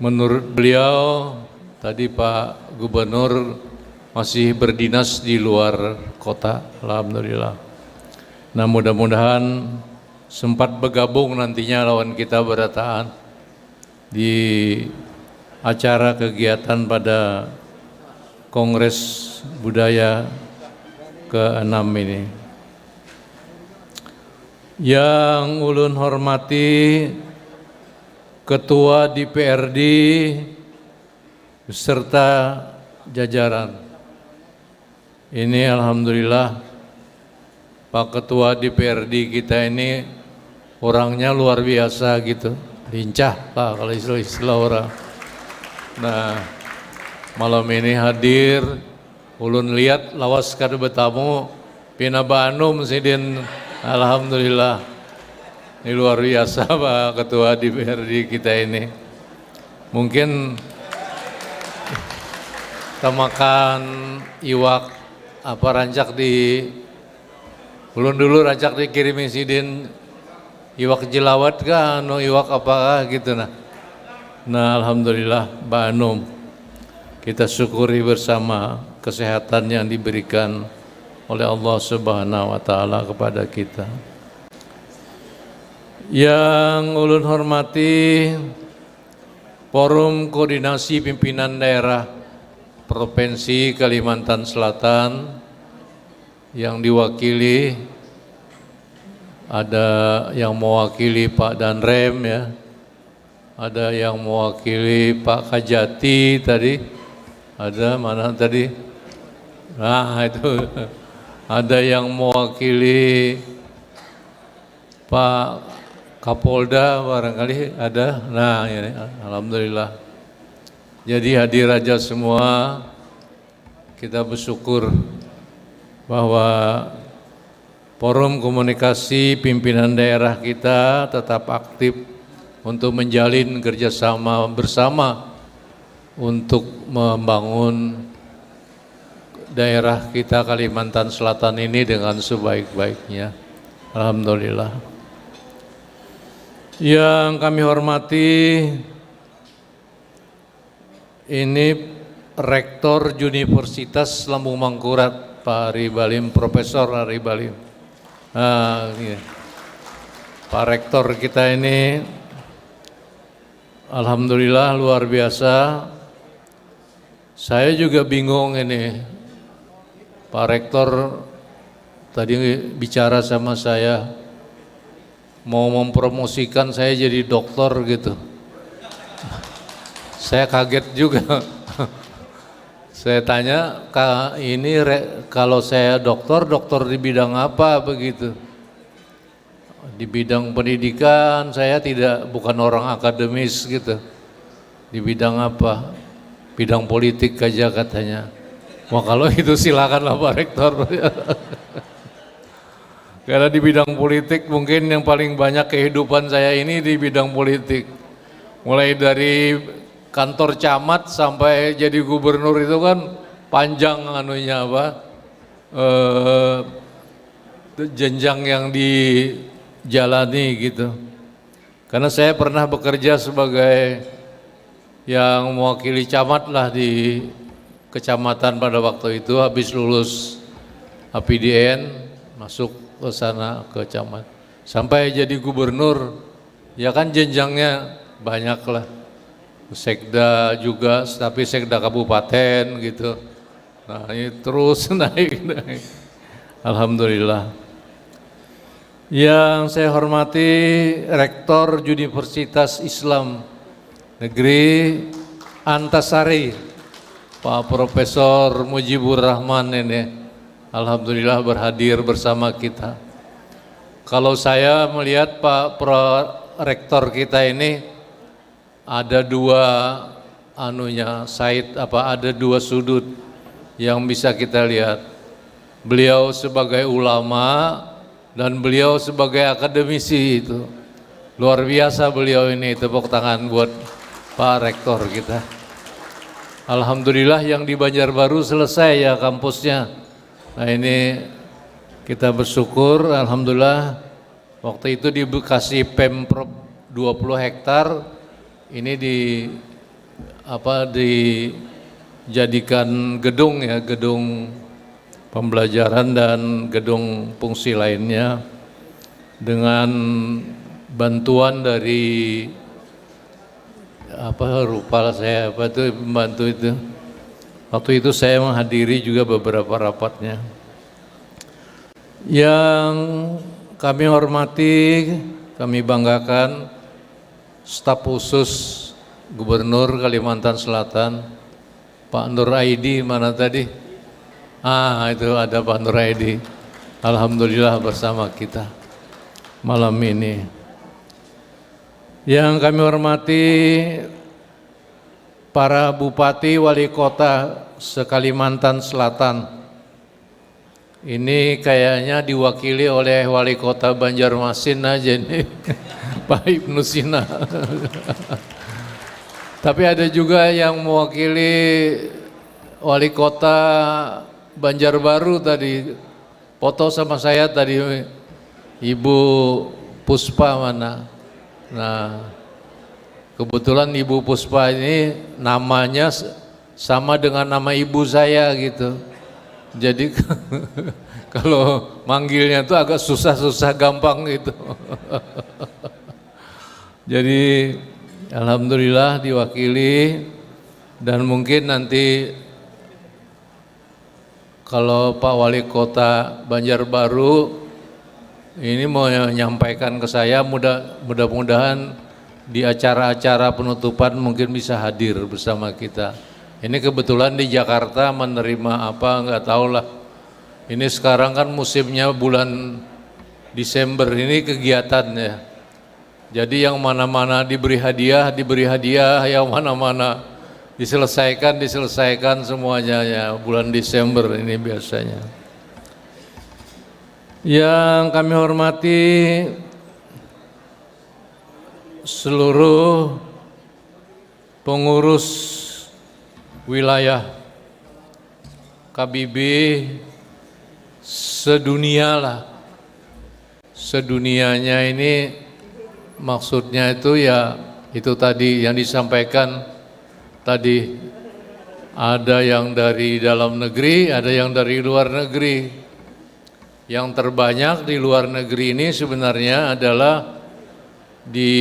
menurut beliau tadi Pak Gubernur masih berdinas di luar kota, alhamdulillah. Nah, mudah-mudahan sempat bergabung nantinya lawan kita berataan di acara kegiatan pada Kongres Budaya ke-6 ini. Yang ulun hormati Ketua DPRD beserta jajaran. Ini alhamdulillah Pak Ketua DPRD kita ini orangnya luar biasa gitu, lincah lah kalau istilah orang. Nah, malam ini hadir, ulun lihat lawas kada bertamu pina Banum sidin, alhamdulillah. Ini luar biasa Pak Ketua DPRD kita ini. Mungkin kita makan iwak apa rancak di ulun dulu rancak dikirimi sidin iwak jelawat kah anu iwak apa gitu nah. Nah, alhamdulillah Mbak Anum, kita syukuri bersama kesehatan yang diberikan oleh Allah Subhanahu wa taala kepada kita. Yang ulun hormati Forum Koordinasi Pimpinan Daerah Provinsi Kalimantan Selatan yang diwakili ada yang mewakili Pak Danrem ya, ada yang mewakili Pak Kajati tadi, ada mana tadi? Nah itu ada yang mewakili Pak Kapolda barangkali ada. Nah ini alhamdulillah. Jadi hadir aja semua, kita bersyukur bahwa Forum Komunikasi Pimpinan Daerah kita tetap aktif untuk menjalin kerjasama bersama untuk membangun daerah kita Kalimantan Selatan ini dengan sebaik-baiknya. Alhamdulillah. Yang kami hormati ini Rektor Universitas Lambung Mangkurat Pak Ari Balim, Profesor Ari Balim. Nah, ini. Pak Rektor kita ini alhamdulillah luar biasa. Saya juga bingung ini. Pak Rektor tadi bicara sama saya mau mempromosikan saya jadi doktor gitu. Saya kaget juga. Saya tanya, ini kalau saya dokter di bidang apa begitu? Di bidang pendidikan saya bukan orang akademis gitu. Di bidang apa? Bidang politik aja katanya. Wah kalau itu silakanlah Pak Rektor. Karena di bidang politik mungkin yang paling banyak kehidupan saya ini di bidang politik. Mulai dari kantor camat sampai jadi gubernur itu kan panjang anunya apa jenjang yang dijalani gitu. Karena saya pernah bekerja sebagai yang mewakili camat lah di kecamatan pada waktu itu, habis lulus APDN masuk ke sana ke camat sampai jadi gubernur ya kan jenjangnya banyak lah. Sekda juga, tapi sekda kabupaten gitu. Nah ini terus naik. Alhamdulillah. Yang saya hormati Rektor Universitas Islam Negeri Antasari, Pak Profesor Mujibur Rahman ini. Alhamdulillah berhadir bersama kita. Kalau saya melihat Pak Rektor kita ini ada dua ada dua sudut yang bisa kita lihat. Beliau sebagai ulama dan beliau sebagai akademisi itu. Luar biasa beliau ini, tepuk tangan buat Pak Rektor kita. Alhamdulillah yang di Banjarbaru selesai ya kampusnya. Nah ini kita bersyukur, alhamdulillah waktu itu di Bekasi Pemprov 20 hektar ini dijadikan gedung ya, gedung pembelajaran dan gedung fungsi lainnya dengan bantuan dari lupa saya itu membantu itu. Waktu itu saya menghadiri juga beberapa rapatnya. Yang kami hormati, kami banggakan staf khusus Gubernur Kalimantan Selatan, Pak Nur Aidi, mana tadi? Itu ada Pak Nur Aidi. Alhamdulillah bersama kita malam ini. Yang kami hormati para bupati, wali kota se-Kalimantan Selatan. Ini kayaknya diwakili oleh wali kota Banjarmasin aja nih, Pak Ibnu Sina. Tapi ada juga yang mewakili wali kota Banjarbaru tadi, foto sama saya tadi, Ibu Puspa mana. Nah, kebetulan Ibu Puspa ini namanya sama dengan nama ibu saya gitu. Jadi kalau manggilnya tuh agak susah-susah gampang gitu. Jadi alhamdulillah diwakili, dan mungkin nanti kalau Pak Wali Kota Banjarbaru ini mau menyampaikan ke saya, mudah-mudahan di acara-acara penutupan mungkin bisa hadir bersama kita. Ini kebetulan di Jakarta menerima apa nggak tahu lah. Ini sekarang kan musimnya bulan Desember ini kegiatannya. Jadi yang mana-mana diberi hadiah, yang mana-mana diselesaikan semuanya ya, bulan Desember ini biasanya. Yang kami hormati seluruh pengurus wilayah KBB sedunia lah. Sedunianya ini maksudnya itu ya itu tadi yang disampaikan tadi, ada yang dari dalam negeri, ada yang dari luar negeri. Yang terbanyak di luar negeri ini sebenarnya adalah di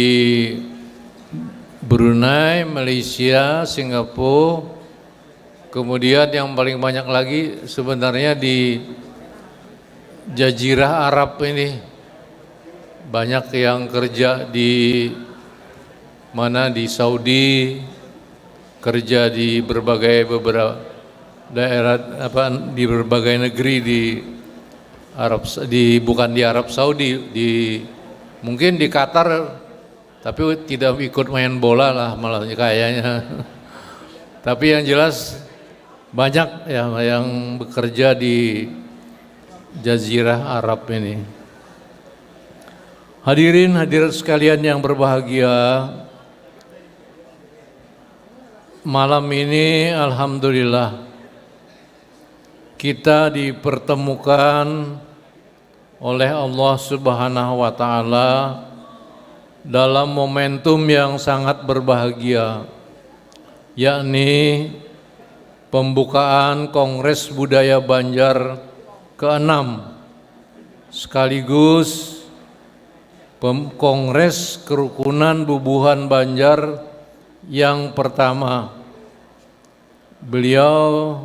Brunei, Malaysia, Singapura, kemudian yang paling banyak lagi sebenarnya di Jazirah Arab ini. Banyak yang kerja di mana, di Saudi, kerja di beberapa daerah di berbagai negeri di Arab, bukan di Arab Saudi, mungkin di Qatar, tapi tidak ikut main bola lah malah kayaknya. Tapi yang jelas banyak ya yang bekerja di Jazirah Arab ini. Hadirin hadirat sekalian yang berbahagia, malam ini alhamdulillah kita dipertemukan oleh Allah Subhanahu wa Ta'ala dalam momentum yang sangat berbahagia, yakni pembukaan Kongres Budaya Banjar ke-6 sekaligus Kongres Kerukunan Bubuhan Banjar yang pertama. Beliau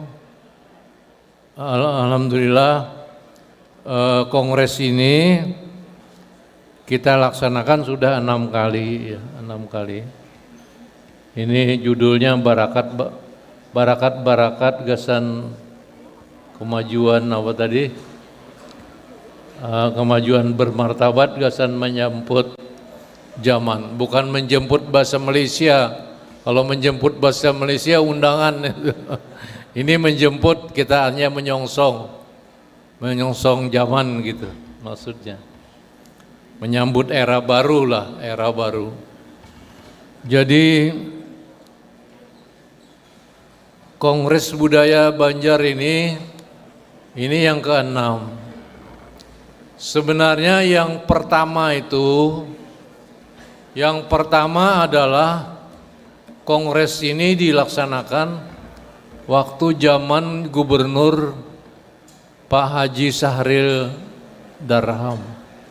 alhamdulillah kongres ini kita laksanakan sudah 6 kali ya, 6 kali. Ini judulnya Barakat Gasan Kemajuan apa tadi? Kemajuan bermartabat gasan menyambut zaman, bukan menjemput bahasa Malaysia. Kalau menjemput bahasa Malaysia undangan. Ini menjemput, kita hanya menyongsong zaman gitu maksudnya. Menyambut era baru lah, era baru. Jadi Kongres Budaya Banjar ini yang ke-6. Sebenarnya yang pertama itu Yang pertama adalah kongres ini dilaksanakan waktu zaman Gubernur Pak Haji Sahril Darham.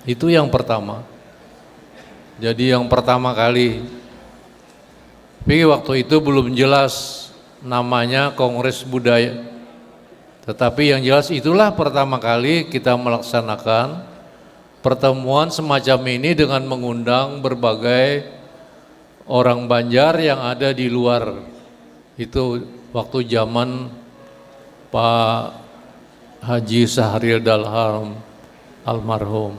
Itu yang pertama. Jadi yang pertama kali. Tapi waktu itu belum jelas namanya Kongres Budaya. Tetapi yang jelas itulah pertama kali kita melaksanakan pertemuan semacam ini dengan mengundang berbagai orang Banjar yang ada di luar. Itu waktu zaman Pak Haji Sahril Darham almarhum.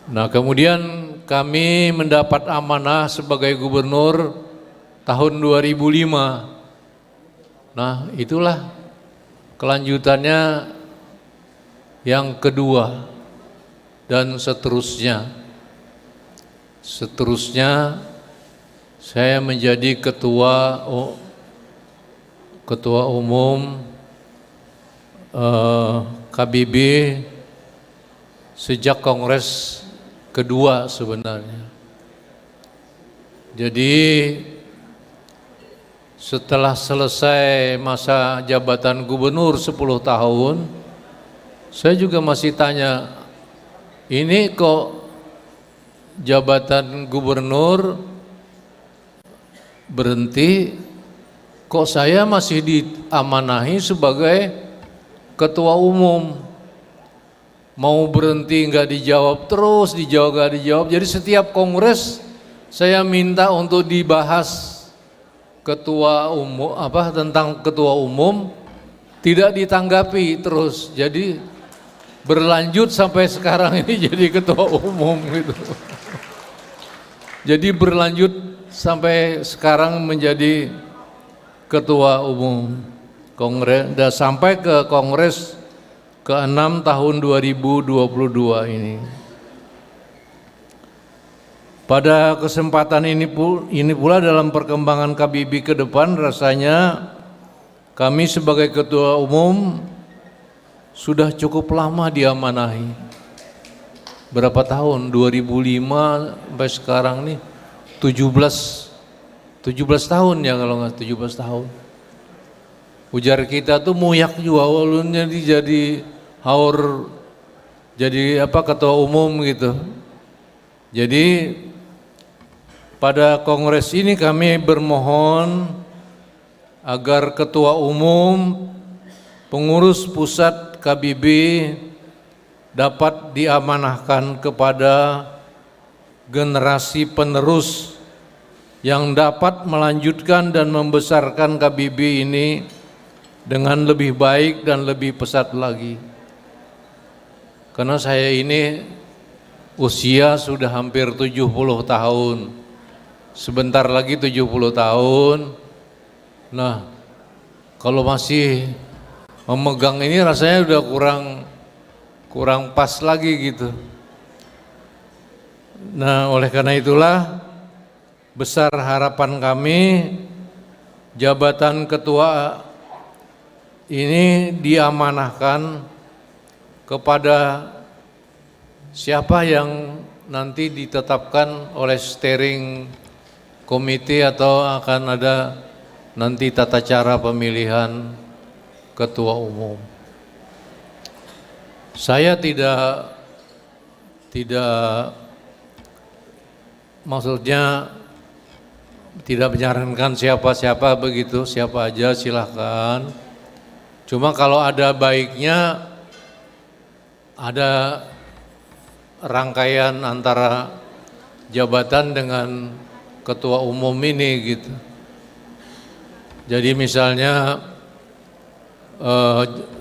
Nah, kemudian kami mendapat amanah sebagai gubernur tahun 2005. Nah, itulah kelanjutannya yang kedua dan seterusnya. Seterusnya saya menjadi ketua umum KBB sejak kongres kedua sebenarnya. Jadi setelah selesai masa jabatan gubernur 10 tahun, saya juga masih tanya, ini kok jabatan gubernur berhenti, kok saya masih diamanahi sebagai ketua umum? Mau berhenti nggak dijawab, terus dijawab nggak dijawab. Jadi setiap kongres saya minta untuk dibahas ketua umum tentang ketua umum, tidak ditanggapi terus. Jadi berlanjut sampai sekarang ini jadi ketua umum gitu. Jadi berlanjut sampai sekarang menjadi ketua umum kongres dan sampai ke kongres ke-6 tahun 2022 ini. Pada kesempatan ini pula dalam perkembangan KBB ke depan, rasanya kami sebagai ketua umum sudah cukup lama diamanahi. Berapa tahun? 2005 sampai sekarang nih 17 tahun ya, kalau nggak 17 tahun. Ujar kita tuh muyak juga awalnya jadi ketua umum gitu. Jadi pada kongres ini kami bermohon agar ketua umum, pengurus pusat KBB dapat diamanahkan kepada generasi penerus yang dapat melanjutkan dan membesarkan KBB ini dengan lebih baik dan lebih pesat lagi. Karena saya ini usia sudah hampir 70 tahun. Sebentar lagi 70 tahun. Nah, kalau masih memegang ini rasanya udah kurang pas lagi gitu. Nah, oleh karena itulah besar harapan kami jabatan ketua ini diamanahkan kepada siapa yang nanti ditetapkan oleh steering komite atau akan ada nanti tata cara pemilihan ketua umum. Saya tidak maksudnya tidak menyarankan siapa-siapa begitu, siapa aja silahkan. Cuma kalau ada baiknya ada rangkaian antara jabatan dengan ketua umum ini gitu. Jadi misalnya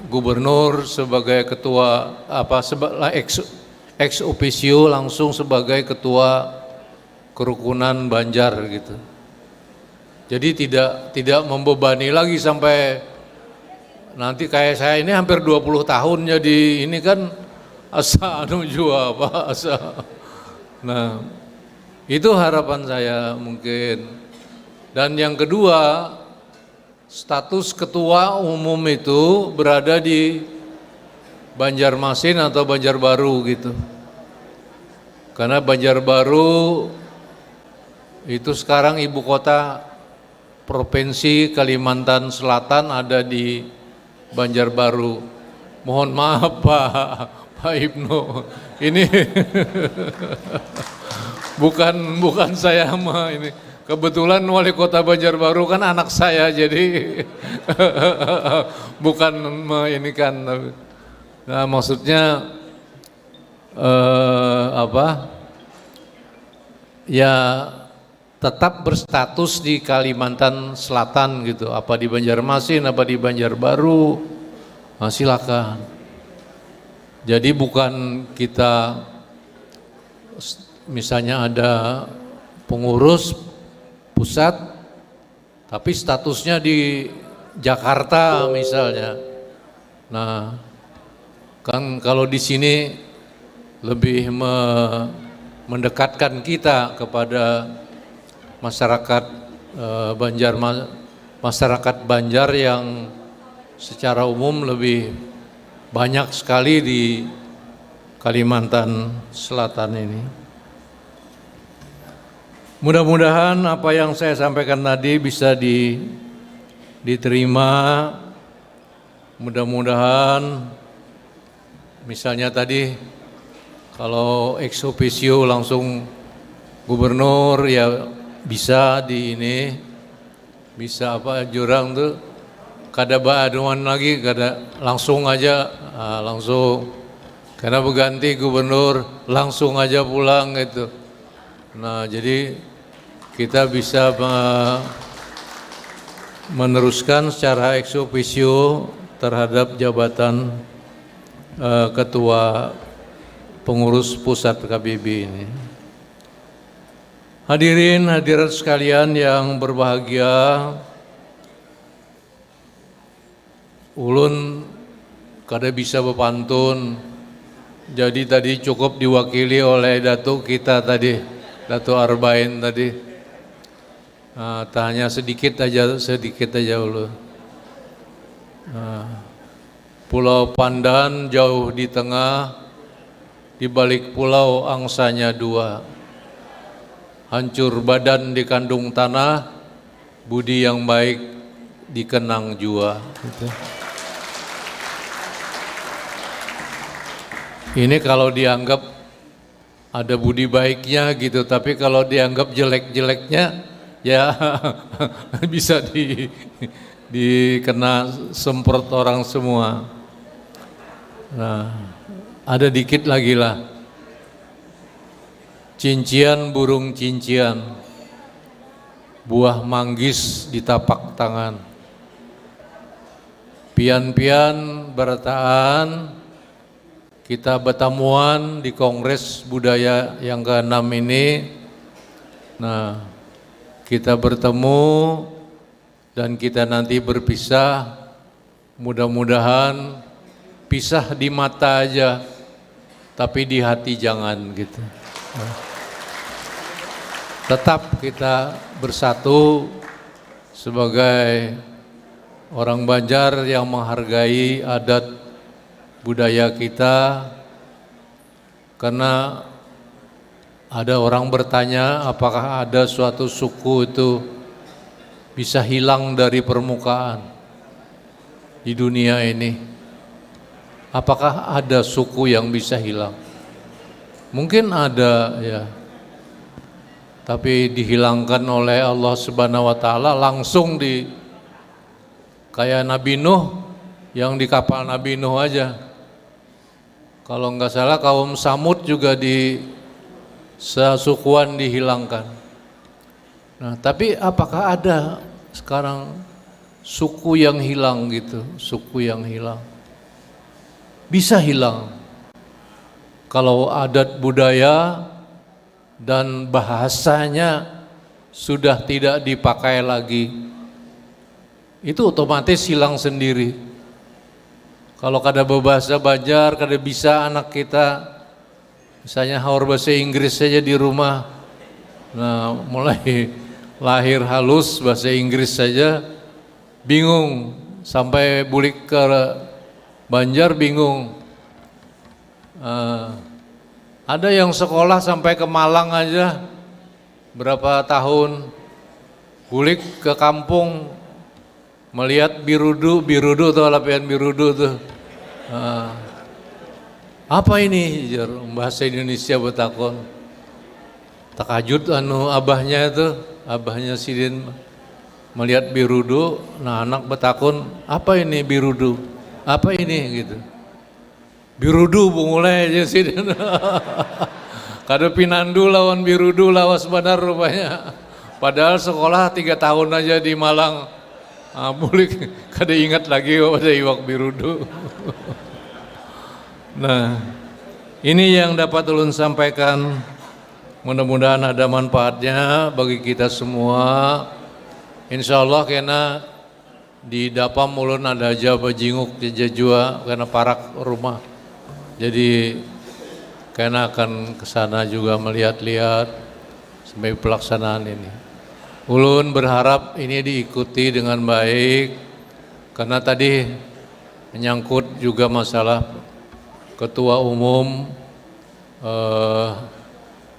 gubernur sebagai ketua ex officio langsung sebagai ketua kerukunan Banjar gitu. Jadi tidak membebani lagi sampai nanti kayak saya ini hampir 20 tahun jadi ini kan asa asa. Nah, itu harapan saya mungkin. Dan yang kedua, status ketua umum itu berada di Banjarmasin atau Banjarbaru gitu. Karena Banjarbaru itu sekarang ibu kota Provinsi Kalimantan Selatan ada di Banjarbaru. Mohon maaf Pak Ibnu, ini bukan saya mah ini. Kebetulan wali kota Banjarbaru kan anak saya, jadi bukan ini kan. Nah maksudnya ya tetap berstatus di Kalimantan Selatan gitu, apa di Banjarmasin, apa di Banjarbaru, nah, silakan. Jadi bukan kita misalnya ada pengurus pusat, tapi statusnya di Jakarta misalnya. Nah, kan kalau di sini lebih mendekatkan kita kepada masyarakat masyarakat Banjar yang secara umum lebih banyak sekali di Kalimantan Selatan ini. Mudah-mudahan apa yang saya sampaikan tadi bisa diterima. Mudah-mudahan misalnya tadi kalau ex officio langsung gubernur ya bisa di ini, bisa apa jurang tuh kada baaduan lagi, kada langsung aja langsung, karena berganti gubernur langsung aja pulang gitu. Nah jadi kita bisa meneruskan secara ex officio terhadap jabatan ketua pengurus pusat KBB ini. Hadirin hadirat sekalian yang berbahagia, ulun kada bisa berpantun, jadi tadi cukup diwakili oleh Datuk kita tadi, Datuk Arbain tadi. Nah, tanya sedikit aja ulun. Pulau Pandan jauh di tengah, di balik pulau angsanya dua. Hancur badan di kandung tanah, budi yang baik dikenang jua. Gitu. Ini kalau dianggap ada budi baiknya gitu, tapi kalau dianggap jelek-jeleknya ya bisa dikena semprot orang semua. Nah, ada dikit lagi lah. Cincian burung cincian, buah manggis di tapak tangan. Pian-pian bertaan, kita bertemuan di Kongres Budaya yang ke-6 ini. Nah, kita bertemu dan kita nanti berpisah. Mudah-mudahan pisah di mata aja, tapi di hati jangan gitu. Tetap kita bersatu sebagai orang Banjar yang menghargai adat budaya kita, karena ada orang bertanya apakah ada suatu suku itu bisa hilang dari permukaan di dunia ini. Apakah ada suku yang bisa hilang? Mungkin ada ya, tapi dihilangkan oleh Allah Subhanahu wa Ta'ala langsung kayak Nabi Nuh, yang di kapal Nabi Nuh aja. Kalau nggak salah kaum Samud juga di sesukuan dihilangkan. Nah, tapi apakah ada sekarang suku yang hilang gitu? Suku yang hilang bisa hilang kalau adat budaya dan bahasanya sudah tidak dipakai lagi. Itu otomatis hilang sendiri. Kalau kada berbahasa Banjar, kada bisa anak kita misalnya haur bahasa Inggris saja di rumah. Nah, mulai lahir halus bahasa Inggris saja bingung, sampai bulik ke Banjar bingung. Ada yang sekolah sampai ke Malang aja berapa tahun, kulik ke kampung melihat birudu tuh, lapian birudu tuh. Apa ini? Bahasa Indonesia betakon. Takajud anu abahnya itu, abahnya Sidin melihat birudu, nah anak betakon, apa ini birudu? Apa ini gitu. Birudu bungulai aja Sidin. Kada pinandu lawan birudu lawas benar rupanya. Padahal sekolah 3 tahun aja di Malang. Bulik kada ingat lagi pada iwak birudu. Nah, ini yang dapat ulun sampaikan. Mudah-mudahan ada manfaatnya bagi kita semua. Insya Allah karena di dapam ulun ada aja bajinguk jajua karena parak rumah. Jadi karena akan ke sana juga melihat-lihat sampai pelaksanaan ini. Ulun berharap ini diikuti dengan baik karena tadi menyangkut juga masalah ketua umum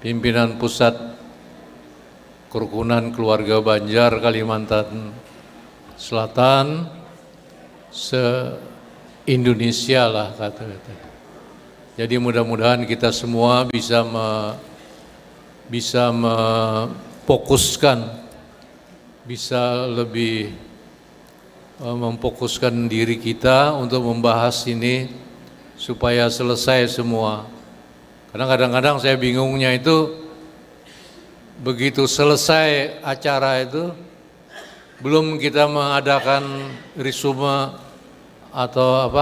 pimpinan pusat kerukunan keluarga Banjar Kalimantan Selatan se-Indonesia lah kata-kata. Jadi mudah-mudahan kita semua bisa memfokuskan, bisa lebih memfokuskan diri kita untuk membahas ini supaya selesai semua. Karena kadang-kadang saya bingungnya itu begitu selesai acara itu belum kita mengadakan resume atau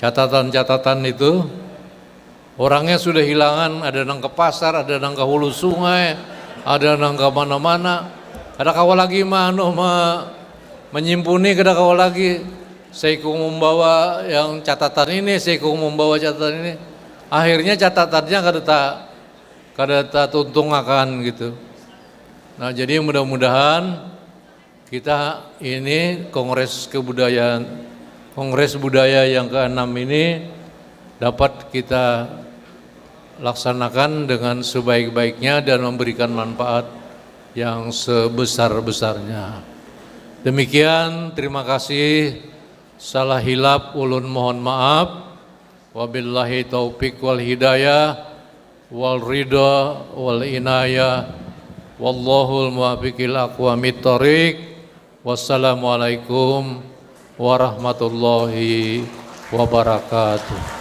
catatan-catatan itu, orangnya sudah hilangan, ada nang ke pasar, ada nang ke hulu sungai, ada nang ke mana-mana. Ada kawal lagi menyimpuni, ada kawal lagi saya membawa yang catatan ini, saya membawa catatan ini. Akhirnya catatannya kada tak tuntung akan gitu. Nah, jadi mudah-mudahan kita ini Kongres Budaya yang ke-6 ini dapat kita laksanakan dengan sebaik-baiknya dan memberikan manfaat yang sebesar-besarnya. Demikian, terima kasih. Salah hilap ulun mohon maaf. Wabillahi taufik wal hidayah wal ridha wal inayah wallahul muwaffiqil aqwamit thoriq. Wassalamualaikum warahmatullahi wabarakatuh.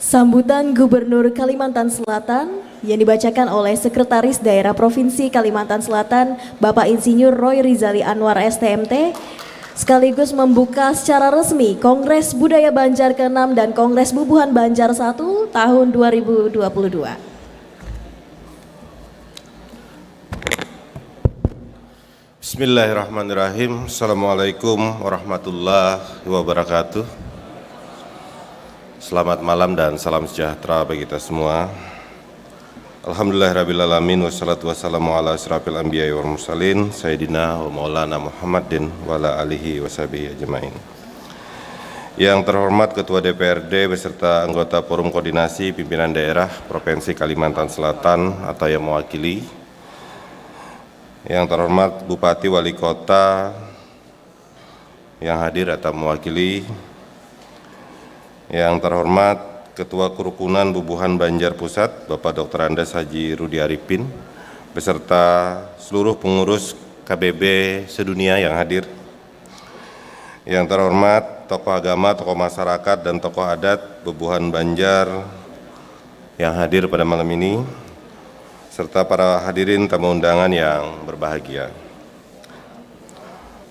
Sambutan Gubernur Kalimantan Selatan yang dibacakan oleh Sekretaris Daerah Provinsi Kalimantan Selatan Bapak Insinyur Roy Rizali Anwar STMT sekaligus membuka secara resmi Kongres Budaya Banjar ke-6 dan Kongres Bubuhan Banjar 1 tahun 2022. Bismillahirrahmanirrahim. Assalamualaikum warahmatullahi wabarakatuh. Selamat malam dan salam sejahtera bagi kita semua. Alhamdulillahirrabbilalamin. Wassalatu wassalamu ala asrafil anbiya'i wal mursalin Sayyidina wa maulana Muhammadin wa ala alihi wa sahbihi ajma'in. Yang terhormat Ketua DPRD beserta anggota Forum Koordinasi Pimpinan Daerah Provinsi Kalimantan Selatan atau yang mewakili. Yang terhormat Bupati Wali Kota yang hadir atau mewakili. Yang terhormat Ketua Kerukunan Bubuhan Banjar Pusat Bapak Dr. Andes Haji Rudi Arifin beserta seluruh pengurus KBB sedunia yang hadir. Yang terhormat tokoh agama, tokoh masyarakat dan tokoh adat Bubuhan Banjar yang hadir pada malam ini serta para hadirin tamu undangan yang berbahagia.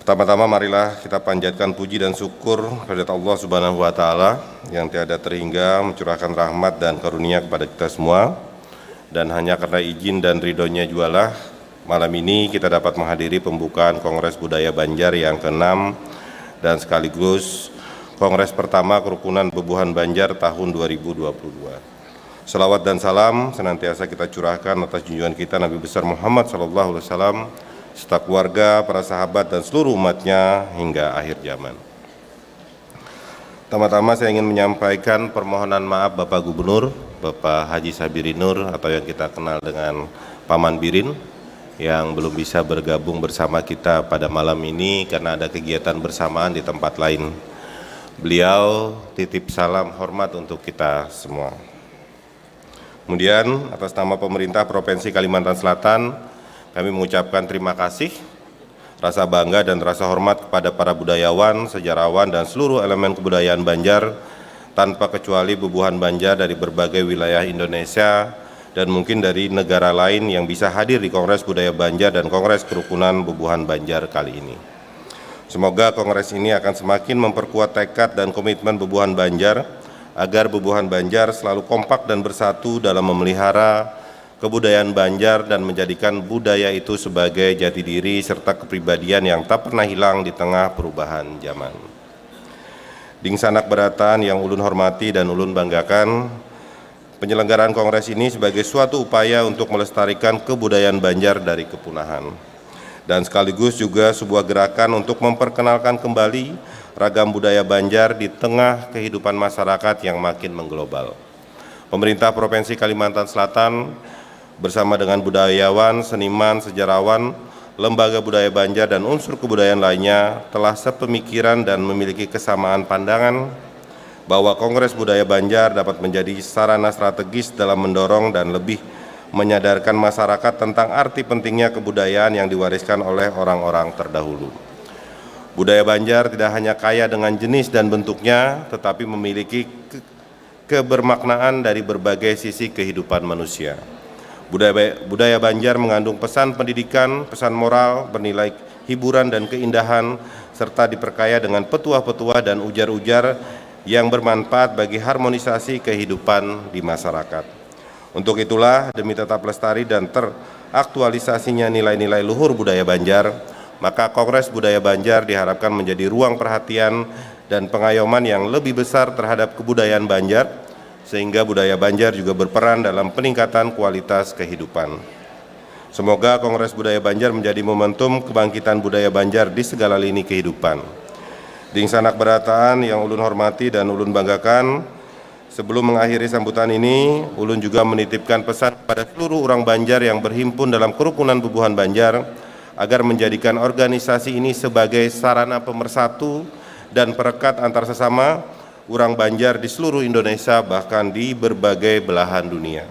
Pertama-tama marilah kita panjatkan puji dan syukur kepada Allah Subhanahu wa taala yang tiada terhingga mencurahkan rahmat dan karunia kepada kita semua. Dan hanya karena izin dan ridhonya jualah malam ini kita dapat menghadiri pembukaan Kongres Budaya Banjar yang ke-6 dan sekaligus Kongres pertama Kerukunan Bebuhan Banjar tahun 2022. Salawat dan salam senantiasa kita curahkan atas junjungan kita Nabi besar Muhammad SAW, serta keluarga, para sahabat dan seluruh umatnya hingga akhir zaman. Pertama-tama saya ingin menyampaikan permohonan maaf Bapak Gubernur, Bapak Haji Sabiri Nur atau yang kita kenal dengan Paman Birin, yang belum bisa bergabung bersama kita pada malam ini karena ada kegiatan bersamaan di tempat lain. Beliau titip salam hormat untuk kita semua. Kemudian atas nama pemerintah Provinsi Kalimantan Selatan, kami mengucapkan terima kasih, rasa bangga dan rasa hormat kepada para budayawan, sejarawan dan seluruh elemen kebudayaan Banjar tanpa kecuali Bebuhan Banjar dari berbagai wilayah Indonesia dan mungkin dari negara lain yang bisa hadir di Kongres Budaya Banjar dan Kongres Kerukunan Bebuhan Banjar kali ini. Semoga kongres ini akan semakin memperkuat tekad dan komitmen Bebuhan Banjar agar Bebuhan Banjar selalu kompak dan bersatu dalam memelihara kebudayaan Banjar dan menjadikan budaya itu sebagai jati diri serta kepribadian yang tak pernah hilang di tengah perubahan zaman. Ding sanak beratan yang ulun hormati dan ulun banggakan, penyelenggaraan kongres ini sebagai suatu upaya untuk melestarikan kebudayaan Banjar dari kepunahan dan sekaligus juga sebuah gerakan untuk memperkenalkan kembali ragam budaya Banjar di tengah kehidupan masyarakat yang makin mengglobal. Pemerintah Provinsi Kalimantan Selatan bersama dengan budayawan, seniman, sejarawan, lembaga budaya Banjar dan unsur kebudayaan lainnya telah sepemikiran dan memiliki kesamaan pandangan bahwa Kongres Budaya Banjar dapat menjadi sarana strategis dalam mendorong dan lebih menyadarkan masyarakat tentang arti pentingnya kebudayaan yang diwariskan oleh orang-orang terdahulu. Budaya Banjar tidak hanya kaya dengan jenis dan bentuknya, tetapi memiliki kebermaknaan dari berbagai sisi kehidupan manusia. Budaya Banjar mengandung pesan pendidikan, pesan moral, bernilai hiburan dan keindahan, serta diperkaya dengan petuah-petuah dan ujar-ujar yang bermanfaat bagi harmonisasi kehidupan di masyarakat. Untuk itulah, demi tetap lestari dan teraktualisasinya nilai-nilai luhur budaya Banjar, maka Kongres Budaya Banjar diharapkan menjadi ruang perhatian dan pengayoman yang lebih besar terhadap kebudayaan Banjar, sehingga budaya Banjar juga berperan dalam peningkatan kualitas kehidupan. Semoga Kongres Budaya Banjar menjadi momentum kebangkitan budaya Banjar di segala lini kehidupan. Ding sanak berataan yang ulun hormati dan ulun banggakan, sebelum mengakhiri sambutan ini, ulun juga menitipkan pesan kepada seluruh orang Banjar yang berhimpun dalam Kerukunan Bebuhan Banjar agar menjadikan organisasi ini sebagai sarana pemersatu dan perekat antar sesama orang Banjar di seluruh Indonesia bahkan di berbagai belahan dunia.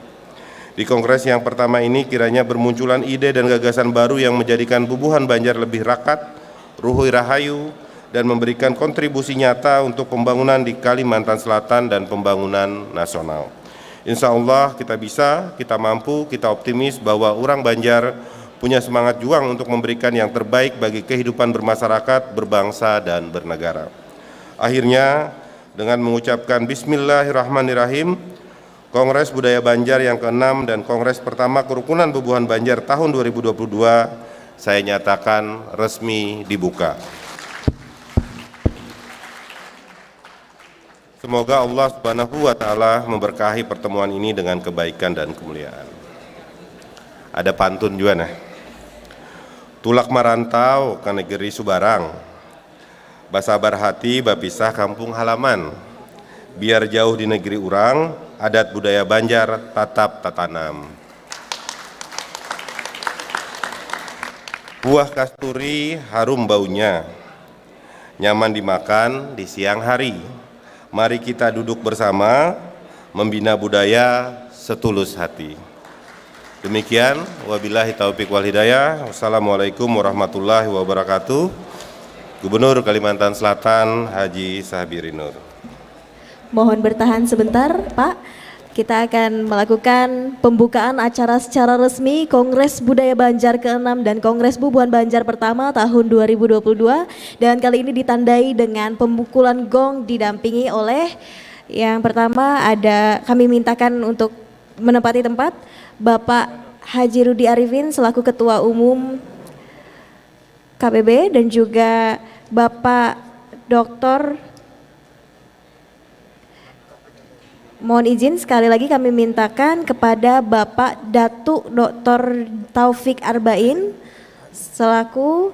Di kongres yang pertama ini kiranya bermunculan ide dan gagasan baru yang menjadikan Bebuhan Banjar lebih rakat, ruhui rahayu, dan memberikan kontribusi nyata untuk pembangunan di Kalimantan Selatan dan pembangunan nasional. Insya Allah kita bisa, kita mampu, kita optimis bahwa orang Banjar punya semangat juang untuk memberikan yang terbaik bagi kehidupan bermasyarakat, berbangsa, dan bernegara. Akhirnya, dengan mengucapkan Bismillahirrahmanirrahim, Kongres Budaya Banjar yang ke-6 dan Kongres pertama Kerukunan Bebuhan Banjar tahun 2022, saya nyatakan resmi dibuka. Semoga Allah Subhanahu wa Ta'ala memberkahi pertemuan ini dengan kebaikan dan kemuliaan. Ada pantun juga nah. Tulak marantau ke negeri Subarang, basabar hati bapisah kampung halaman. Biar jauh di negeri urang, adat budaya Banjar tatap tatanam. Buah kasturi harum baunya, nyaman dimakan di siang hari. Mari kita duduk bersama, membina budaya setulus hati. Demikian, wabillahi taufiq wal hidayah. Wassalamualaikum warahmatullahi wabarakatuh. Gubernur Kalimantan Selatan Haji Sabiri Nur. Mohon bertahan sebentar, Pak. Kita akan melakukan pembukaan acara secara resmi Kongres Budaya Banjar ke-6 dan Kongres Bebuhan Banjar pertama tahun 2022. Dan kali ini ditandai dengan pemukulan gong didampingi oleh Yang pertama ada kami mintakan untuk menempati tempat Bapak Haji Rudi Arifin selaku Ketua Umum KBB dan juga Bapak Dr. Mohon izin sekali lagi kami mintakan kepada Bapak Datuk Dr. Taufik Arbain selaku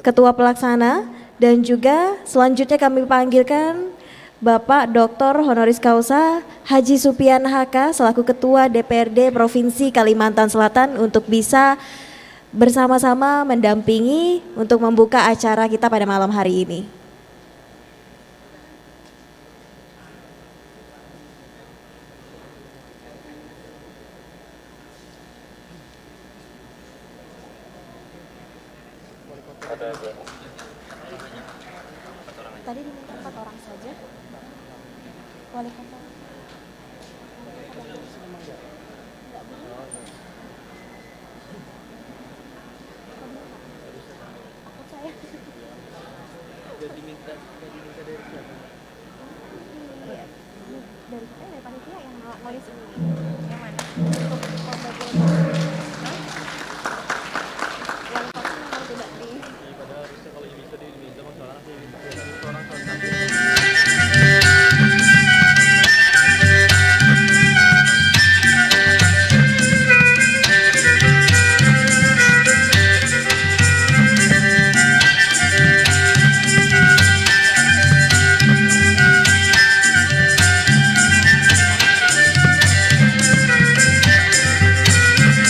Ketua Pelaksana dan juga selanjutnya kami panggilkan Bapak Dr. Honoris Causa Haji Supian HK selaku Ketua DPRD Provinsi Kalimantan Selatan untuk bisa bersama-sama mendampingi untuk membuka acara kita pada malam hari ini. Tadi diminta 4 orang saja. Wali kota. Dari panitia yang mau di sini. Yang mana? Untuk pembagian. Wali kota memang tidak di. Padahal harusnya kalau bisa diminta masalah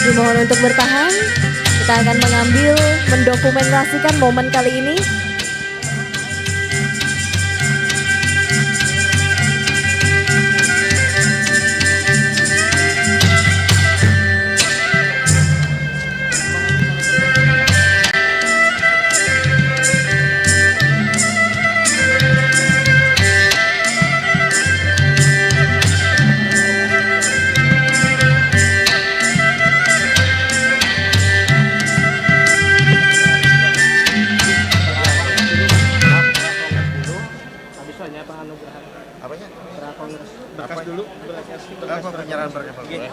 Dimohon untuk bertahan, kita akan mendokumentasikan momen kali ini. Penyerahan berkas boleh.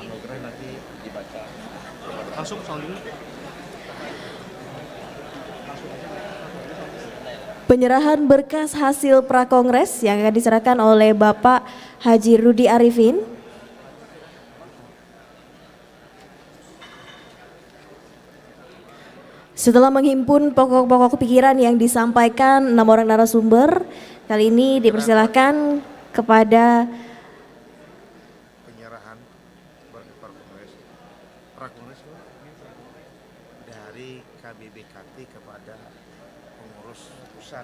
Anugerah nanti dibaca. Langsung soalnya. Penyerahan berkas hasil prakongres yang akan diserahkan oleh Bapak Haji Rudi Arifin. Setelah menghimpun pokok-pokok pikiran yang disampaikan 6 orang narasumber, kali ini dipersilahkan kepada penyerahan prakongres dari KBBKT kepada pengurus pusat.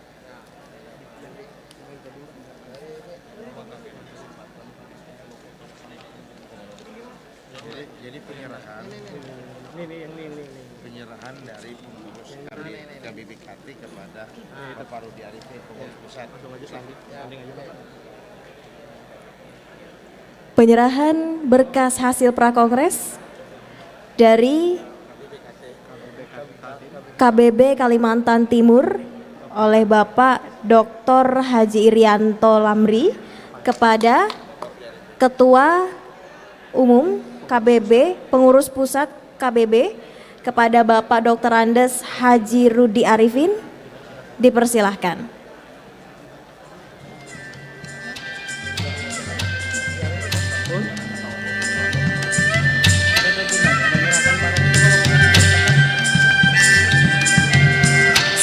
Jadi penyerahan penyerahan dari pengurus KBBKT kepada Bapak Rudi Arifin pengurus pusat. penyerahan berkas hasil prakongres dari KBB Kalimantan Timur oleh Bapak Dr. Haji Irianto Lamri kepada Ketua Umum KBB, Pengurus Pusat KBB kepada Bapak Dr. Andes Haji Rudi Arifin, dipersilahkan.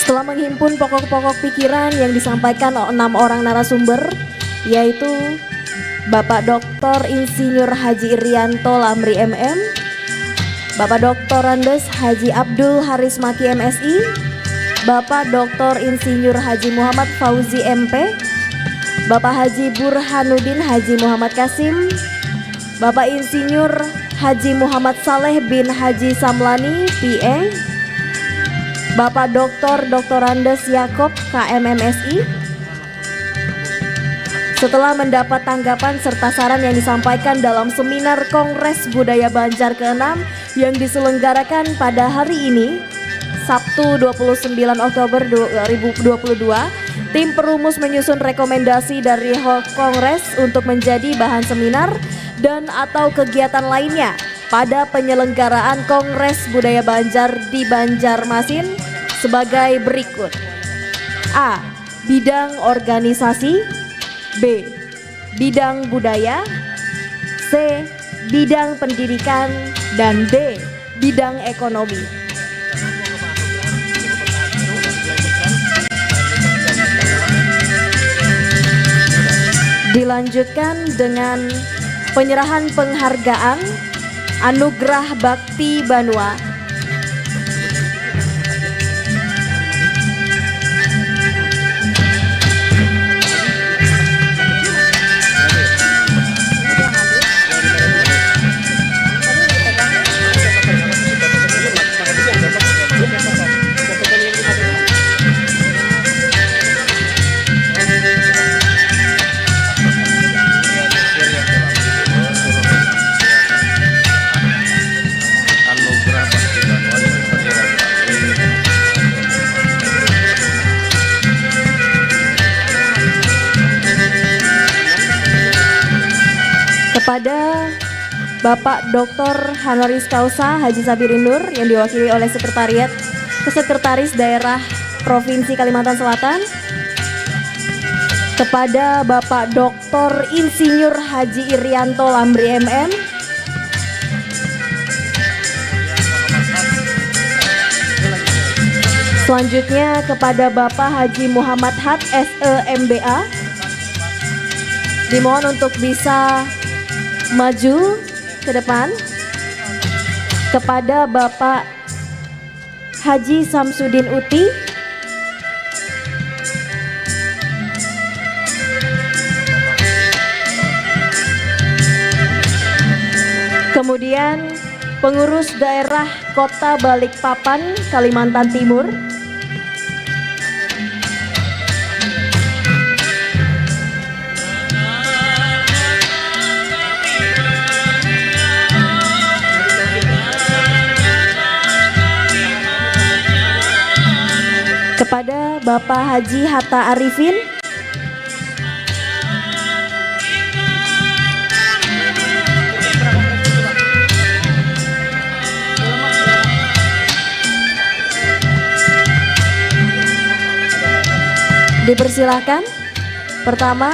Setelah menghimpun pokok-pokok pikiran yang disampaikan 6 orang narasumber, yaitu Bapak Dr. Insinyur Haji Irianto Lamri MM, Bapak Dr. Andes Haji Abdul Haris Maki MSI, Bapak Dr. Insinyur Haji Muhammad Fauzi MP, Bapak Haji Burhanuddin Haji Muhammad Kasim, Bapak Insinyur Haji Muhammad Saleh bin Haji Samlani PE, Bapak Dr. Andes Yakob KMMSI. Setelah mendapat tanggapan serta saran yang disampaikan dalam seminar Kongres Budaya Banjar ke-6 yang diselenggarakan pada hari ini, Sabtu 29 Oktober 2022, tim perumus menyusun rekomendasi dari Kongres untuk menjadi bahan seminar dan atau kegiatan lainnya pada penyelenggaraan Kongres Budaya Banjar di Banjarmasin sebagai berikut. A. Bidang organisasi. B. Bidang budaya. C. Bidang pendidikan. Dan D. Bidang ekonomi. Dilanjutkan dengan penyerahan penghargaan Anugerah Bakti Banua. Kepada Bapak Dr. Honoris Causa Haji Sabirin Nur yang diwakili oleh Sekretaris Daerah Provinsi Kalimantan Selatan. Kepada Bapak Dr. Insinyur Haji Irianto Lambri MM. Selanjutnya kepada Bapak Haji Muhammad Had SE MBA. Dimohon untuk bisa maju ke depan. Kepada Bapak Haji Samsudin Uti. Kemudian pengurus daerah Kota Balikpapan, Kalimantan Timur. Kepada Bapak Haji Hatta Arifin. Dipersilahkan. Pertama,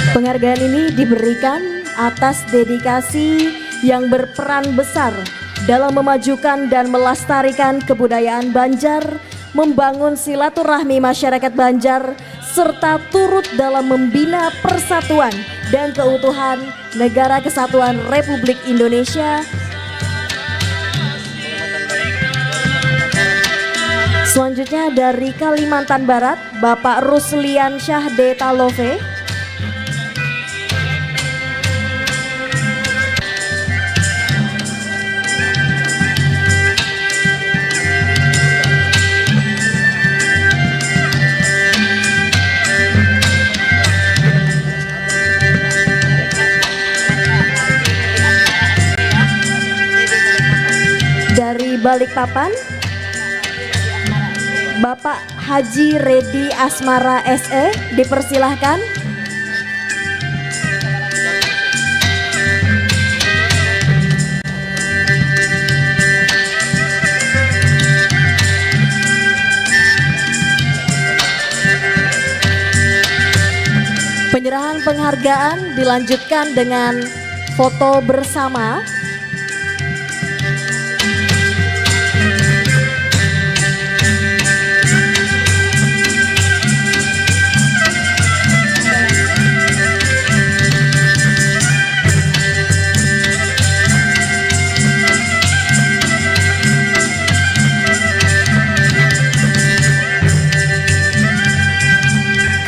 penghargaan ini diberikan atas dedikasi yang berperan besar dalam memajukan dan melestarikan kebudayaan Banjar, membangun silaturahmi masyarakat Banjar, serta turut dalam membina persatuan dan keutuhan Negara Kesatuan Republik Indonesia. Selanjutnya dari Kalimantan Barat, Bapak Ruslian Syahde Talove. Dari Balikpapan, Bapak Haji Redi Asmara SE, dipersilahkan. Penyerahan penghargaan dilanjutkan dengan foto bersama.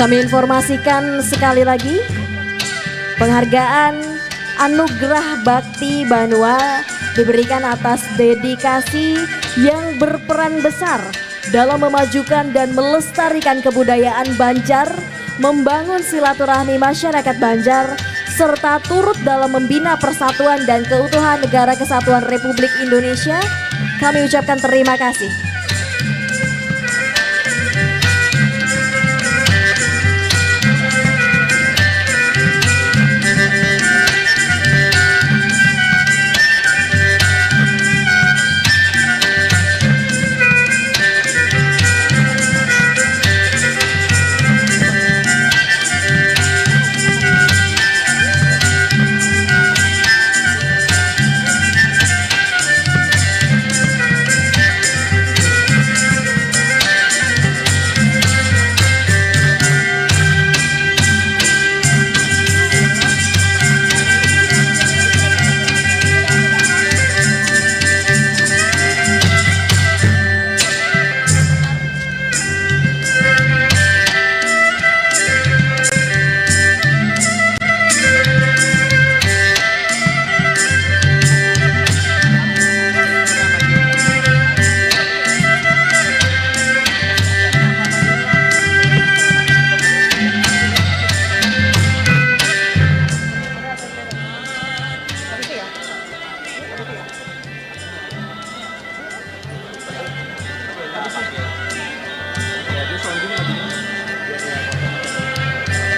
Kami informasikan sekali lagi, penghargaan Anugerah Bakti Banua diberikan atas dedikasi yang berperan besar dalam memajukan dan melestarikan kebudayaan Banjar, membangun silaturahmi masyarakat Banjar, serta turut dalam membina persatuan dan keutuhan Negara Kesatuan Republik Indonesia. Kami ucapkan terima kasih.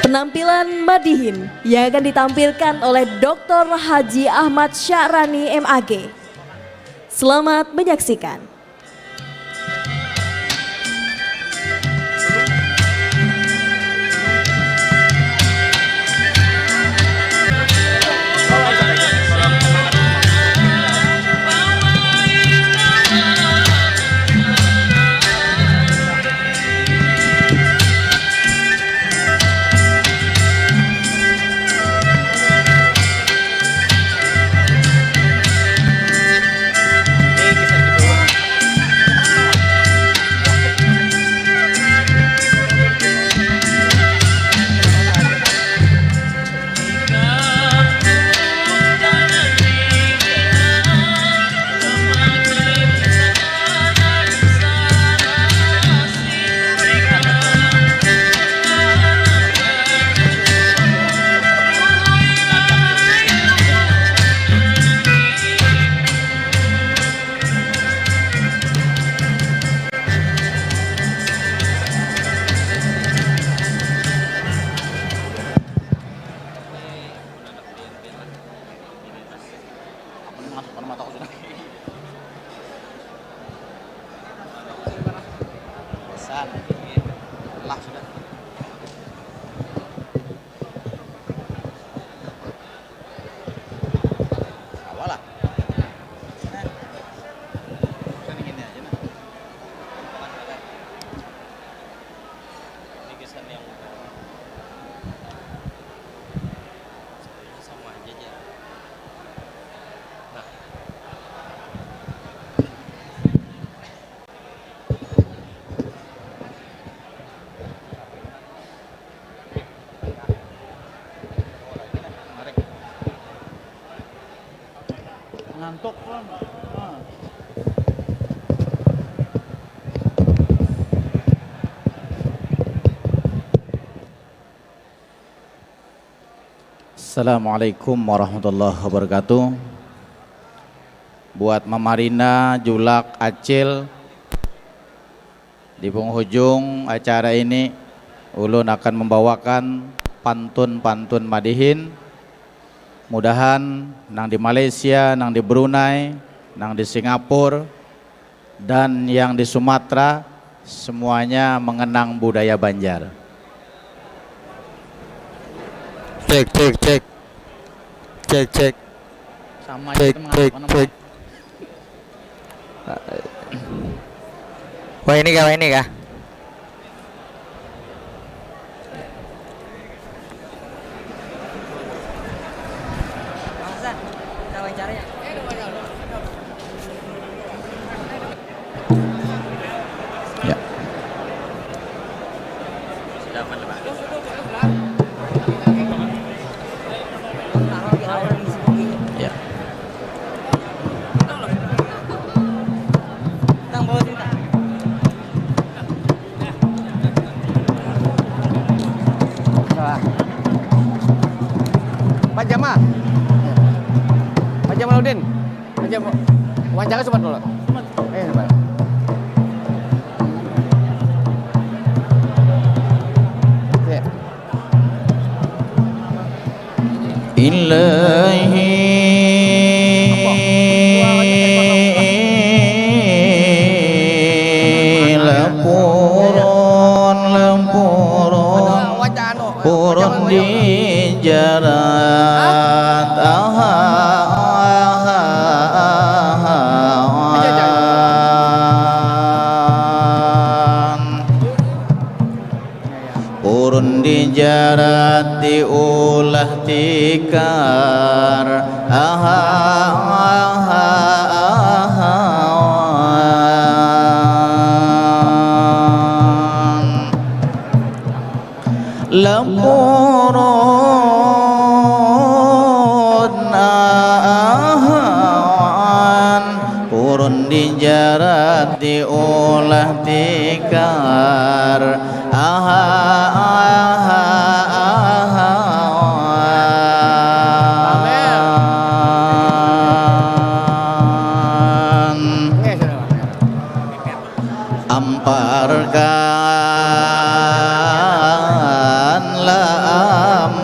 Penampilan Madihin yang akan ditampilkan oleh Dr. Haji Ahmad Sya'rani MAG. Selamat menyaksikan. Ngantuk kan. Assalamualaikum warahmatullahi wabarakatuh. Buat Mamarina, Julak, Acil, di penghujung acara ini ulun akan membawakan pantun-pantun Madihin. Mudahan nang di Malaysia, nang di Brunei, nang di Singapura, dan yang di Sumatera semuanya mengenang budaya Banjar. Cek cek cek cek cek sama cek cek cek. Wah ini kah? Ya. Wawancara sebentar dulu. Sebentar. Ilahi lepurun di jarat purun di jarat diulah tikar purun di jarat diulah tikar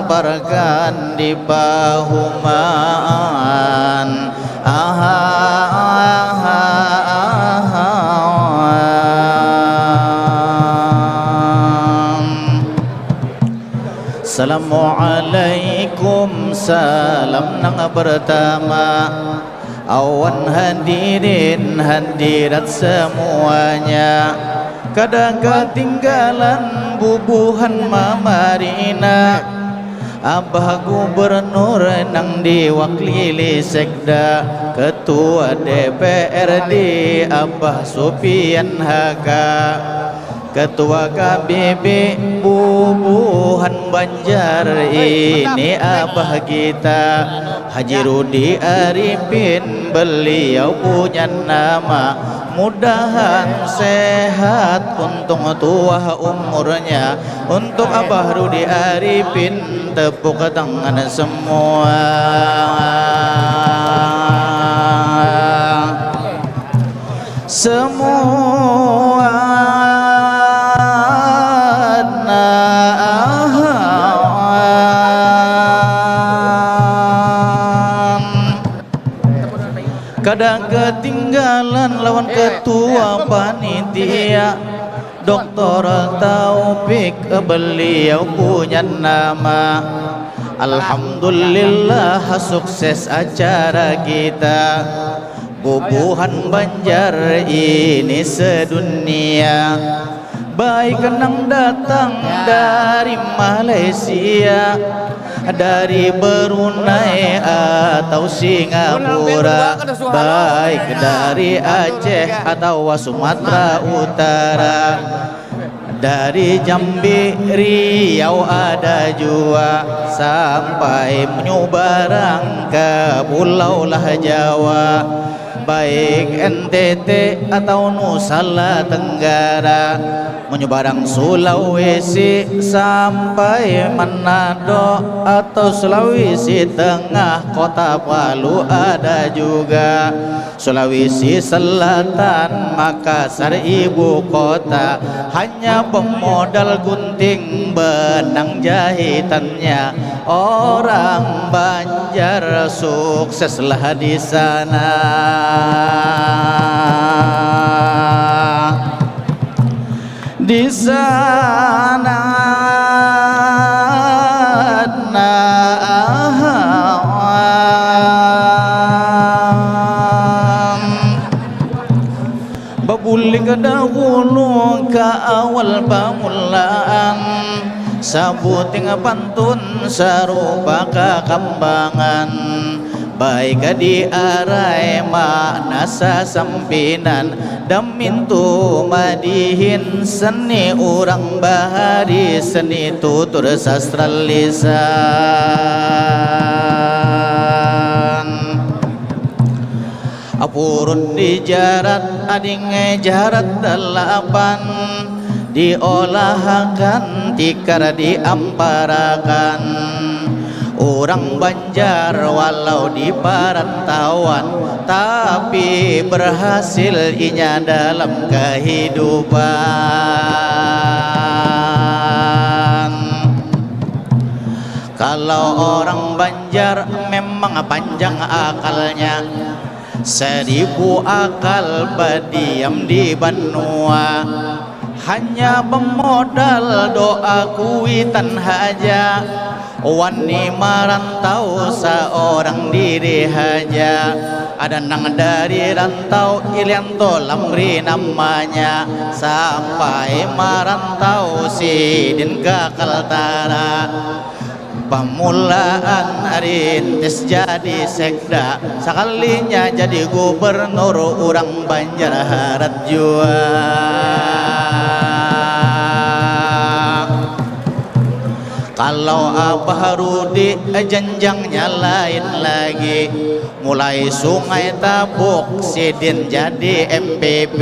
amparkan di pahumaan Assalamualaikum salam nang pertama awan hadirin hadirat semuanya kadang ketinggalan bubuhan mamarina Abah Gubernur nang diwakili Sekda Ketua DPRD Abah Supian Haka Ketua KBB Bubuhan Banjar ini Abah kita Haji Rudi Arifin beliau punya nama mudahan sehat untung tua umurnya untuk Abah Rudi Arifin tepuk tangan semua kadang ketinggalan lawan ketua panitia Dr. Taufik beliau punya nama Alhamdulillah sukses acara kita Bubuhan Banjar ini sedunia baik kenang datang dari Malaysia dari Brunei atau Singapura baik dari Aceh atau Sumatera Utara dari Jambi Riau ada juga sampai menyeberang ke Pulau Jawa baik NTT atau Nusa Tenggara menyeberang Sulawesi sampai Manado atau Sulawesi Tengah kota Palu ada juga Sulawesi Selatan Makassar ibu kota hanya pemodal gunting benang jahitannya orang Banjar sukseslah di sana di sana babulik dahulu ke awal pamulaan sabuting pantun sarupa kambangan baik di arai makna sasampinan damintu madihin seni urang bahari seni tutur sastra lisan apurun di jarat ading jarat dalapan diolahkan tikar diamparakan orang Banjar walau di perantauan tapi berhasil inya dalam kehidupan. Kalau orang Banjar memang panjang akalnya, 1000 akal berdiam di benua, hanya bermodal doa kuitan haja. Wani merantau seorang diri haja, ada nang dari rantau Ilianto Lamri namanya, sampai merantau Sidin ke Kaltara. Pemulaan rintis jadi sekda, sekalinya jadi gubernur orang Banjar harat jua. Kalau Abah Rudi jenjangnya lain lagi, mulai Sungai Tabuk Sidin jadi MPP,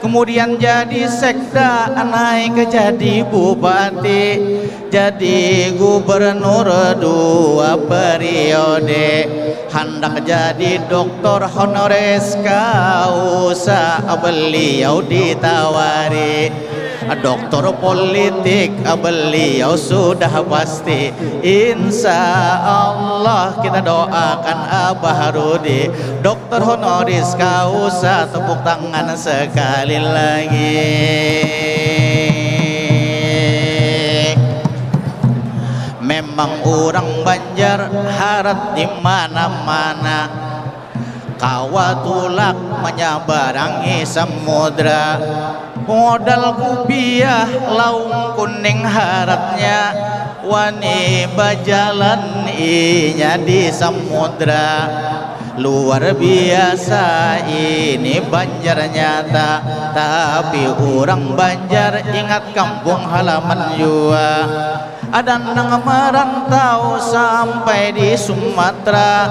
kemudian jadi sekda, naik jadi bupati, jadi gubernur 2 periode, hendak jadi doktor honoris causa, beliau ditawari doktor politik, beliau sudah pasti. Insya Allah kita doakan Abah Rudi doktor honoris causa, tepuk tangan sekali lagi. Memang orang Banjar harat di mana-mana, kawatulak menyabarangi samudra, modal kupiah laung kuning haratnya, wani bajalan inya di samudra. Luar biasa ini Banjar nyata, tapi orang Banjar ingat kampung halaman jua. Ada nang merantau sampai di Sumatera,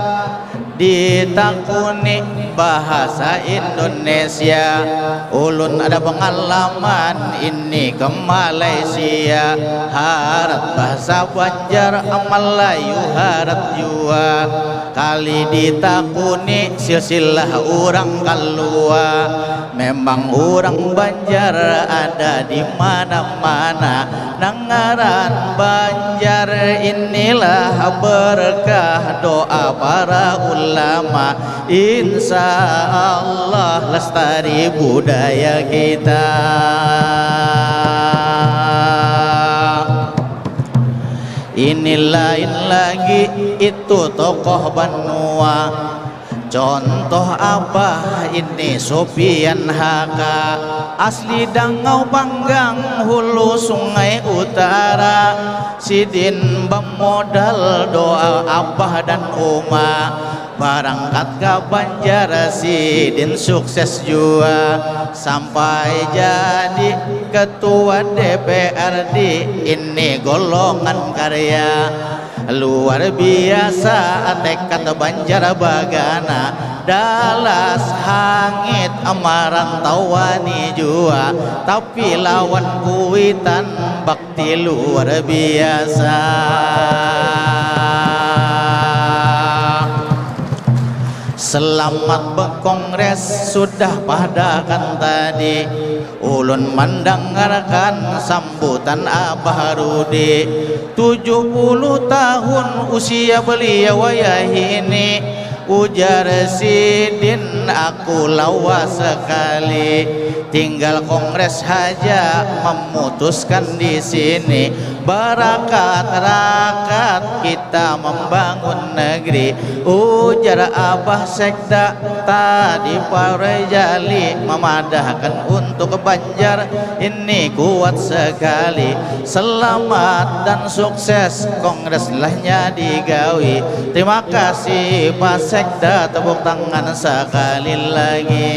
ditakuni bahasa Indonesia. Ulun ada pengalaman ini ke Malaysia, harat bahasa Banjar Melayu harat jua. Kali ditakuni silsilah orang kalua, memang orang Banjar ada di mana-mana. Nangaran Banjar inilah berkah doa para ulama, insya Allah lestari budaya kita. Ini lain lagi itu tokoh Banua, contoh apa ini Sofian Haka, asli Dangau Panggang hulu Sungai Utara. Sidin bermodal doa Abah dan Uma, berangkat ke Banjar Sidin sukses jua, sampai jadi ketua DPRD ini golongan karya. Luar biasa tekad Banjar bagana, dalas hangit amarantau wani jua, tapi lawan kuitan bakti luar biasa. Selamat berkongres sudah padakan tadi, ulun mendengarkan sambutan Abah Rudi. 70 tahun usia beliau wayah ini, ujar Sidin aku lawa sekali, tinggal kongres saja memutuskan di sini. Barakat rakat kita membangun negeri, ujar Abah Sekda tadi para jali, memadahkan untuk Banjar ini kuat sekali. Selamat dan sukses kongres lahnya digawi. Terima kasih Pak Sekda, tepuk tangan sekali lagi.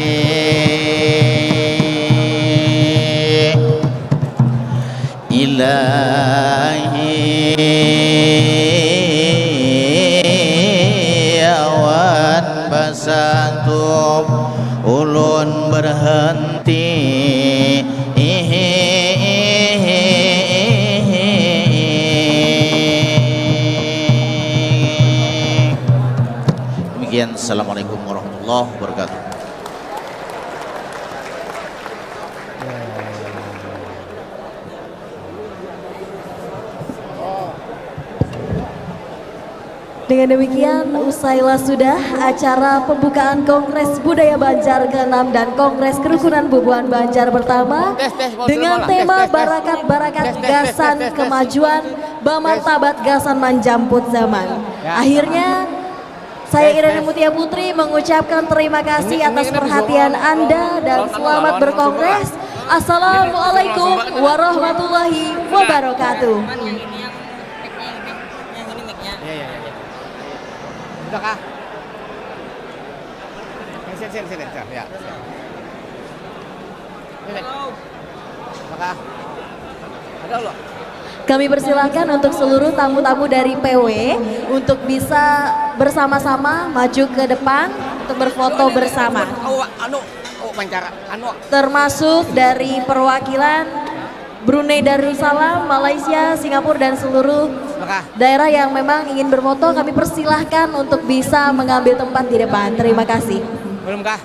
Ilahi awan basantub ulun berhenti. Demikian, assalamualaikum warahmatullahi wabarakatuh. warahmatullahi wabarakatuh. Dengan demikian, usailah sudah acara pembukaan Kongres Budaya Banjar ke-6 dan Kongres Kerukunan Bubuan Banjar pertama dengan tema Barakat-Barakat Gasan Kemajuan Bamartabat Gasan Manjamput Zaman. Akhirnya, saya Irene Mutia Putri mengucapkan terima kasih atas perhatian Anda dan selamat berkongres. Assalamualaikum warahmatullahi wabarakatuh. Udah kah? Sini, ya. Ini. Maka ada loh. Kami persilahkan untuk seluruh tamu-tamu dari PW untuk bisa bersama-sama maju ke depan untuk berfoto bersama. Termasuk dari perwakilan Brunei Darussalam, Malaysia, Singapura dan seluruh daerah yang memang ingin berfoto, kami persilahkan untuk bisa mengambil tempat di depan. Terima kasih. Belum kah?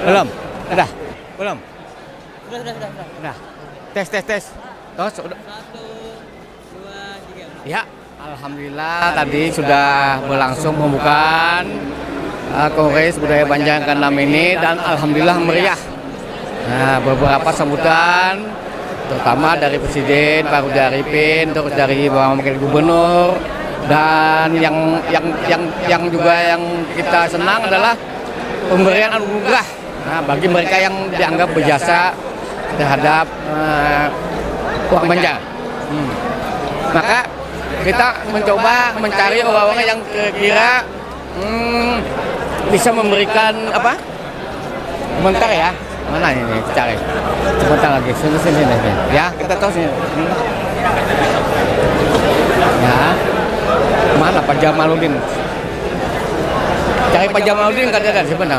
Belum. Udah. Belum. Sudah. Tes. Terus udah. 1, 2, 3. Ya, alhamdulillah tadi sudah berlangsung pembukaan Kongres Budaya Banjar ke-6 ini dan alhamdulillah meriah. Nah, beberapa sambutan terutama dari Presiden Pak Rudi Arifin, terus dari Bapak Wakil Gubernur, dan yang juga yang kita senang adalah pemberian anugerah bagi mereka yang dianggap berjasa terhadap uang Banjar. Maka kita mencoba mencari orang-orang yang kira-kira bisa memberikan apa? Komentar ya. Mana ini cari? Sebentar lagi, sini. Ya, kita tahu sini. Ya, mana Pak Jamaluddin? Cari Pak Jamaluddin kan ada sebentar.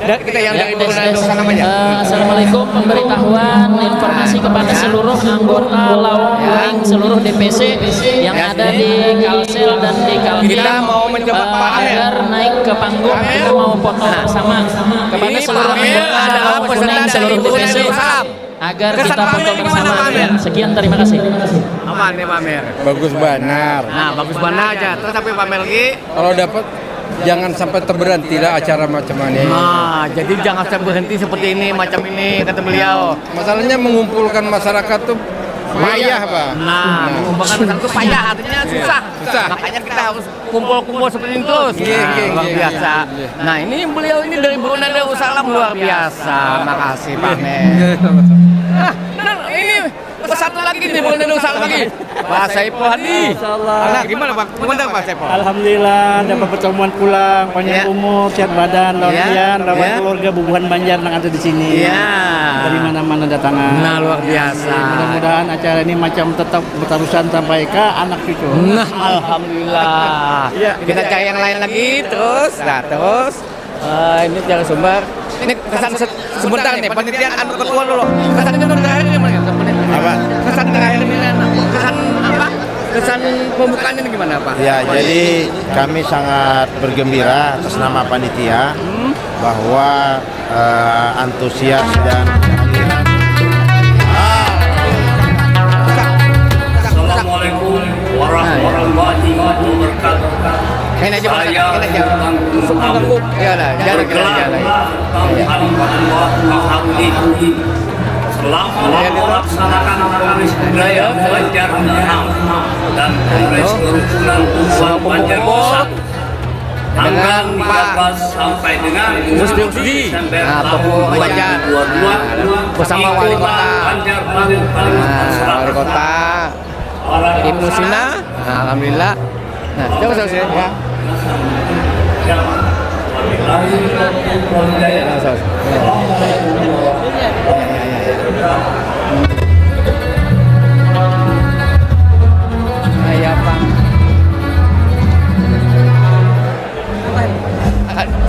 Nah, kita yang dari Brunei Darussalam namanya. Assalamualaikum, pemberitahuan informasi kepada seluruh anggota Lawang Kuning seluruh DPC yang ada di Kalsel dan di Kaltim. Kita mau mencoba agar naik ke panggung, kita mau foto bersama kepada seluruh anggota Lawang Kuning seluruh DPC agar kita foto bersama. Sekian, terima kasih. Aman ya Pak Mer. Bagus benar. Nah, bagus benar aja. Terus sampai Pak Mer lagi. Kalau dapat jangan sampai terberhenti lah acara macam ini. Nah, jadi jangan sampai berhenti seperti ini, macam ini kata beliau. Masalahnya mengumpulkan masyarakat tuh payah, Pak. Nah, mengumpulkan masyarakat itu payah, artinya susah. Makanya kita harus kumpul-kumpul seperti ini terus. Luar biasa. Nah, ini beliau ini dari Brunei Darussalam luar biasa. Makasih Pak Mer. Nah, ini satu lagi nih Brunei Darussalam lagi. Pak Saiful Hadi. Nah, gimana Pak? Komentar Pak Saiful? Alhamdulillah dapat pertemuan pulang, panjang umur, sehat badan, lawan keluarga Bubuhan Banjar yang ada di sini. Dari mana-mana datangan. Nah, luar biasa. Mudah-mudahan acara ini macam tetap berterusan sampai ke anak cucu. Nah, alhamdulillah. Kita cari yang lain lagi terus. Nah, terus ini cari sumber. Ini kesan sebentar nih, penelitian anu ketua dulu. Kesan itu terakhir ini gimana? Apa? Kesan terakhir ini kesan apa? Kesan pembukaan ini gimana Pak? Ya, jadi kami sangat bergembira atas nama panitia bahwa antusias dan kehadiran. Assalamualaikum warahmatullahi wabarakatuh. Ini aja Pak, ini aja. Tunggu. Ya lah, jalan. Selamat melaksanakan Kongres Budaya Banjar dan Kongres Kerukunan Bubuhan Banjar tanggal 13 sampai dengan 6 Desember tahun 2022 bersama Wali Kota Wali Kota Ibnu Sina. Alhamdulillah. Nah, coba ya. Ayah Pak.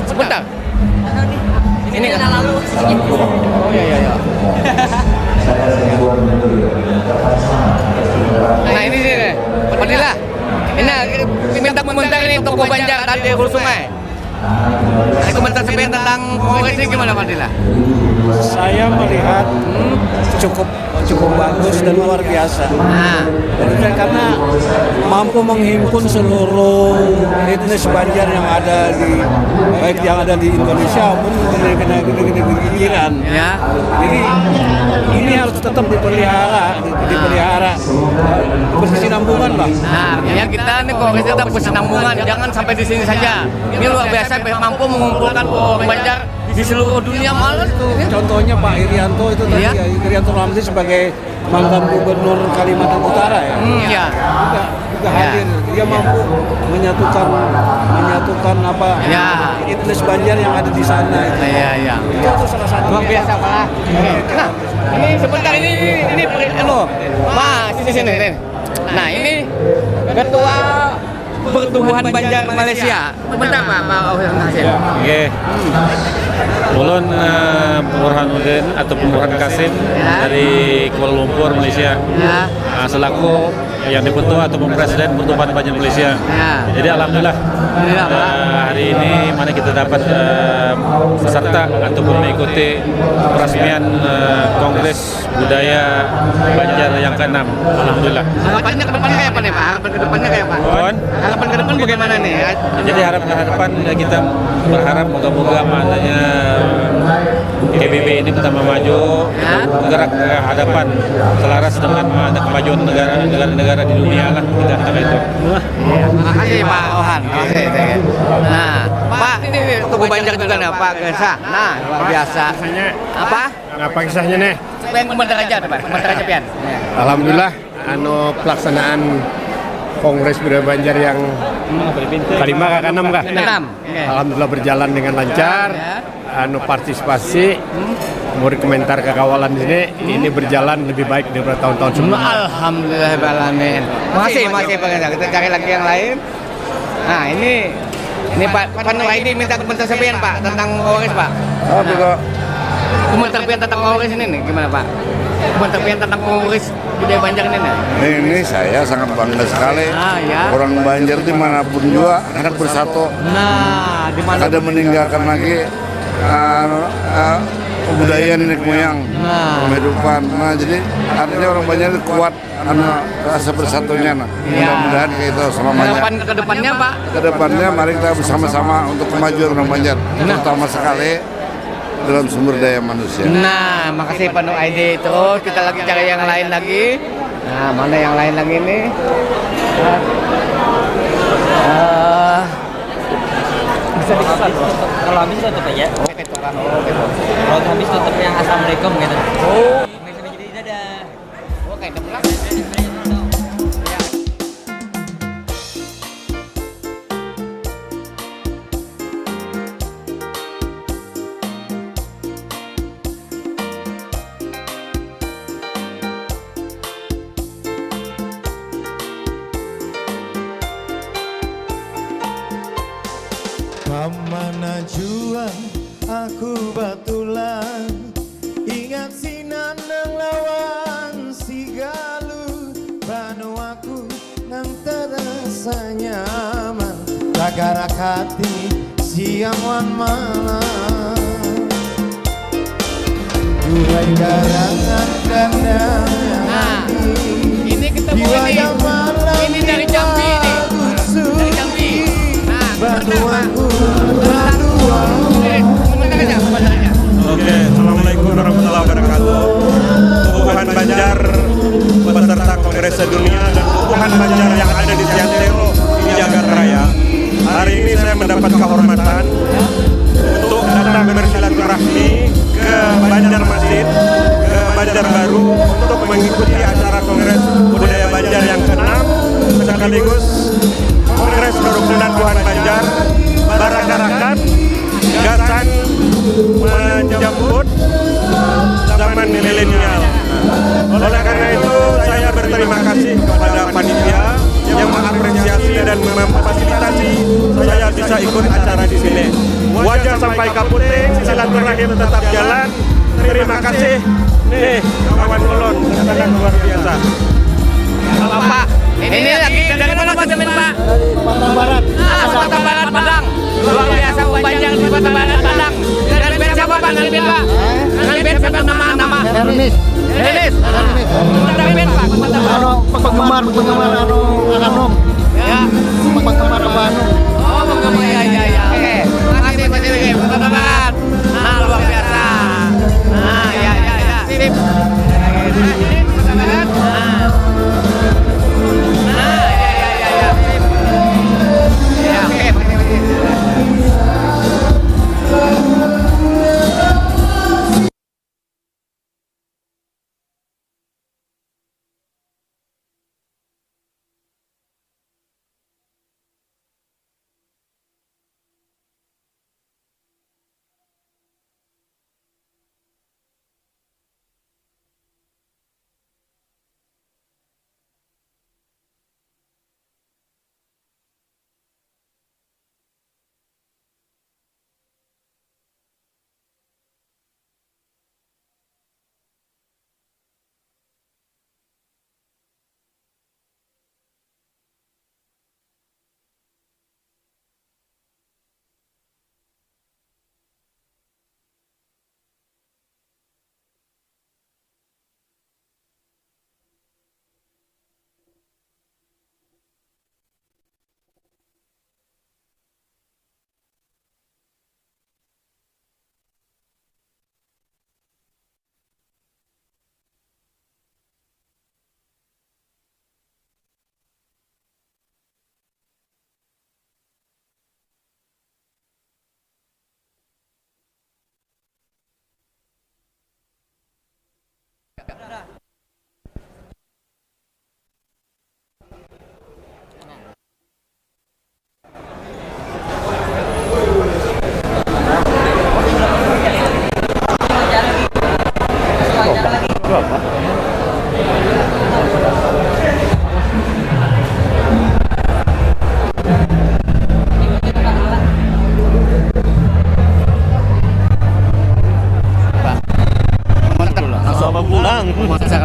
Sebentar. Ini kan lalu. Oh iya. Nah ini nih, Fadilah. Ini minta komentar ini toko Banjar tadi di Hulu Sungai. komentar sepian tentang kongres ini gimana Pak Dila? Saya melihat cukup bagus dan luar biasa. Karena mampu menghimpun seluruh etnis Banjar yang ada baik yang ada di Indonesia maupun di pinggiran. Ya. Jadi ini harus tetap dipelihara berkesinambungan lah. Nah, ya kita nih kongres tetap berkesinambungan, jangan sampai di sini saja. Ini luar biasa mampu mengumpulkan orang Banjar di seluruh dunia malah tuh. Contohnya Pak Irianto itu tadi ya, Irianto Ramzi sebagai mantan gubernur Kalimantan Utara ya. Iya. Juga hadir. Dia mampu menyatukan apa? Etnis Banjar yang ada di sana itu. Iya. Itu salah satu. Luar biasa Pak. Nah, ini sebentar ini Pak, sini. Nah, ini Ketua Pertubuhan Banjar Malaysia. Bentar Pak Hasil. Oke. Ulun Burhanuddin atau Burhan Kasim dari Kuala Lumpur, Malaysia. Selaku yang dipetua atau Presiden Pertubuhan Banjar Malaysia. Jadi alhamdulillah hari ini mana kita dapat peserta ataupun mengikuti peresmian Kongres Budaya Banjar yang ke-6. Alhamdulillah. Harapannya ke depannya kayak apa nih Pak? Harapan ke depannya kayak apa? Harapan ke depan bagaimana nih? Jadi harapan kita berharap moga-moga maknanya PBB ini pertama maju bergerak ke hadapan selaras dengan kemajuan negara-negara di dunia lah kita katakan itu. Terima kasih Pak Ohan. Nah, Pak ini Tugu Banjar juga nih Pak Gesa. Nah, luar biasa. Apa? Apa kisahnya nih? Pengen komentar aja Pak, komentar aja Pian. Alhamdulillah pelaksanaan Kongres Budaya Banjar yang kelima ke-6 kah? Alhamdulillah berjalan dengan lancar. Partisipasi murid komentar kekawalan ini berjalan lebih baik daripada tahun-tahun sebelumnya. Alhamdulillah alamin. Masih Pak Gesa. Kita cari lagi yang lain. Nah, ini Pak Nur Aidi minta komentar sepian Pak tentang Kongres Pak. Oh, betul. Komentar sepian tentang Kongres ini nih gimana Pak? Komentar sepian tentang Kongres Budaya Banjar ini nih. Ini saya sangat bangga sekali. Orang Banjar dimanapun juga akan bersatu. Nah, dimana ada meninggalkan lagi kebudayaan nenek moyang, kehidupan. Nah, jadi artinya orang Banjar kuat rasa bersatunya. Mudah-mudahan kayak itu selamanya. Harapan ke depannya Pak? Ke depannya mari kita bersama-sama untuk kemajuan orang Banjar, terutama sekali dalam sumber daya manusia. Nah, makasih Pak Nur Aidi. Terus kita lagi cari yang lain lagi. Nah, mana yang lain lagi nih? Bisa dikasih kalau habis tutup aja. Oke, Kalau habis tutup yang assalamualaikum gitu. Oh. Jadi dadah. Oke, pulang. Pamana jua aku batulan ingat sinanang lawan si galuh banu aku nang terasa nyaman tagarak hati siang wan malam dua garangan dan ini ketemu ini dari Jambi nih. Dari Jambi. Oke, Assalamualaikum warahmatullahi wabarakatuh. Tubuhan Banjar peserta Kongres Sedunia dan Tubuhan Banjar yang ada di Siantero di Jakarta Raya. Hari ini saya mendapat kehormatan untuk datang bersilaturahmi ke Banjarmasin, ke Banjarbaru untuk mengikuti acara Kongres Budaya Banjar yang ke-6 sekaligus Kongres Kerukunan Tuhan Banjar Barakarakan gagasan menjemput zaman milenial. Oleh karena itu saya berterima kasih kepada panitia yang mengapresiasi dan memfasilitasi saya bisa ikut acara di sini. Wajah sampai kaputing, silaturahim tetap jalan. Terima kasih. Nih, kawan ulun sangat luar biasa. Pak, ini lagi dari mana Pak Jamin Pak? Dari Batam Barat. Batam Barat Padang. Luar biasa Banjar di Batam Barat. Ernest. Penggemar Anum. Ya. Penggemar Anum. Oh, penggemar ya. Oke. Makasih Mas Dewi. Teman-teman. Nah, luar biasa. Nah, ya. Sip. Teman-teman. Nah, ya. Sip. Ya, oke.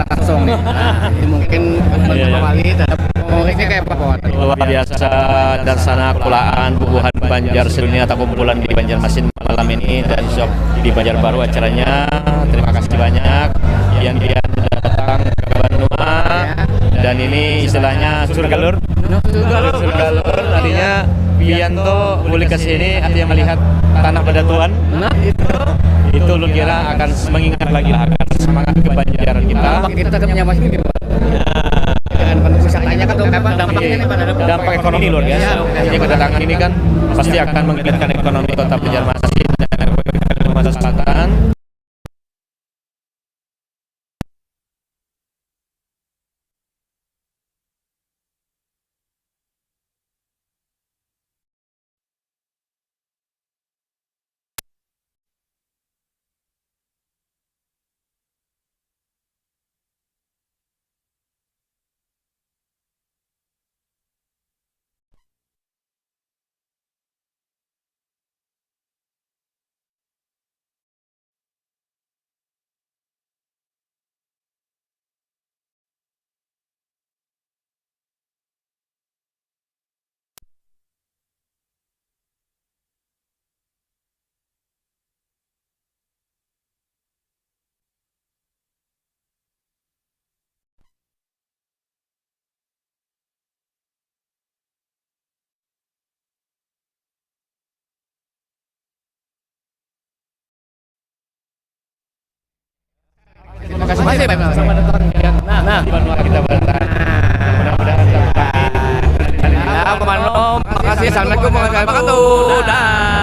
Langsung nih. Nah, ini mungkin kembali terhadap ini kayak apa? Luar biasa Darsana Kulaan Bubuhan Banjar sedunia atau kumpulan di Banjarmasin malam ini dan besok di Banjarbaru acaranya. Terima kasih banyak yang datang ke Bandung dan ini istilahnya surga lur. Surga lur artinya Bianto boleh ke sini artinya melihat tanah Badatuan. Itu lu kira akan mengingat lagi lah akan semangat kebanjaran kita. Kita menyambut ini dengan penuh wisatanya kan dampak ekonomi luar biasa. Jadi kedatangan ini kan pasti akan menggeliatkan ekonomi kota Banjarmasin dan Kalimantan Selatan. Terima kasih banyak sama datang. Nah, kita bertahan. Mudah-mudahan ya, Komando. Makasih. Assalamualaikum warahmatullahi wabarakatuh.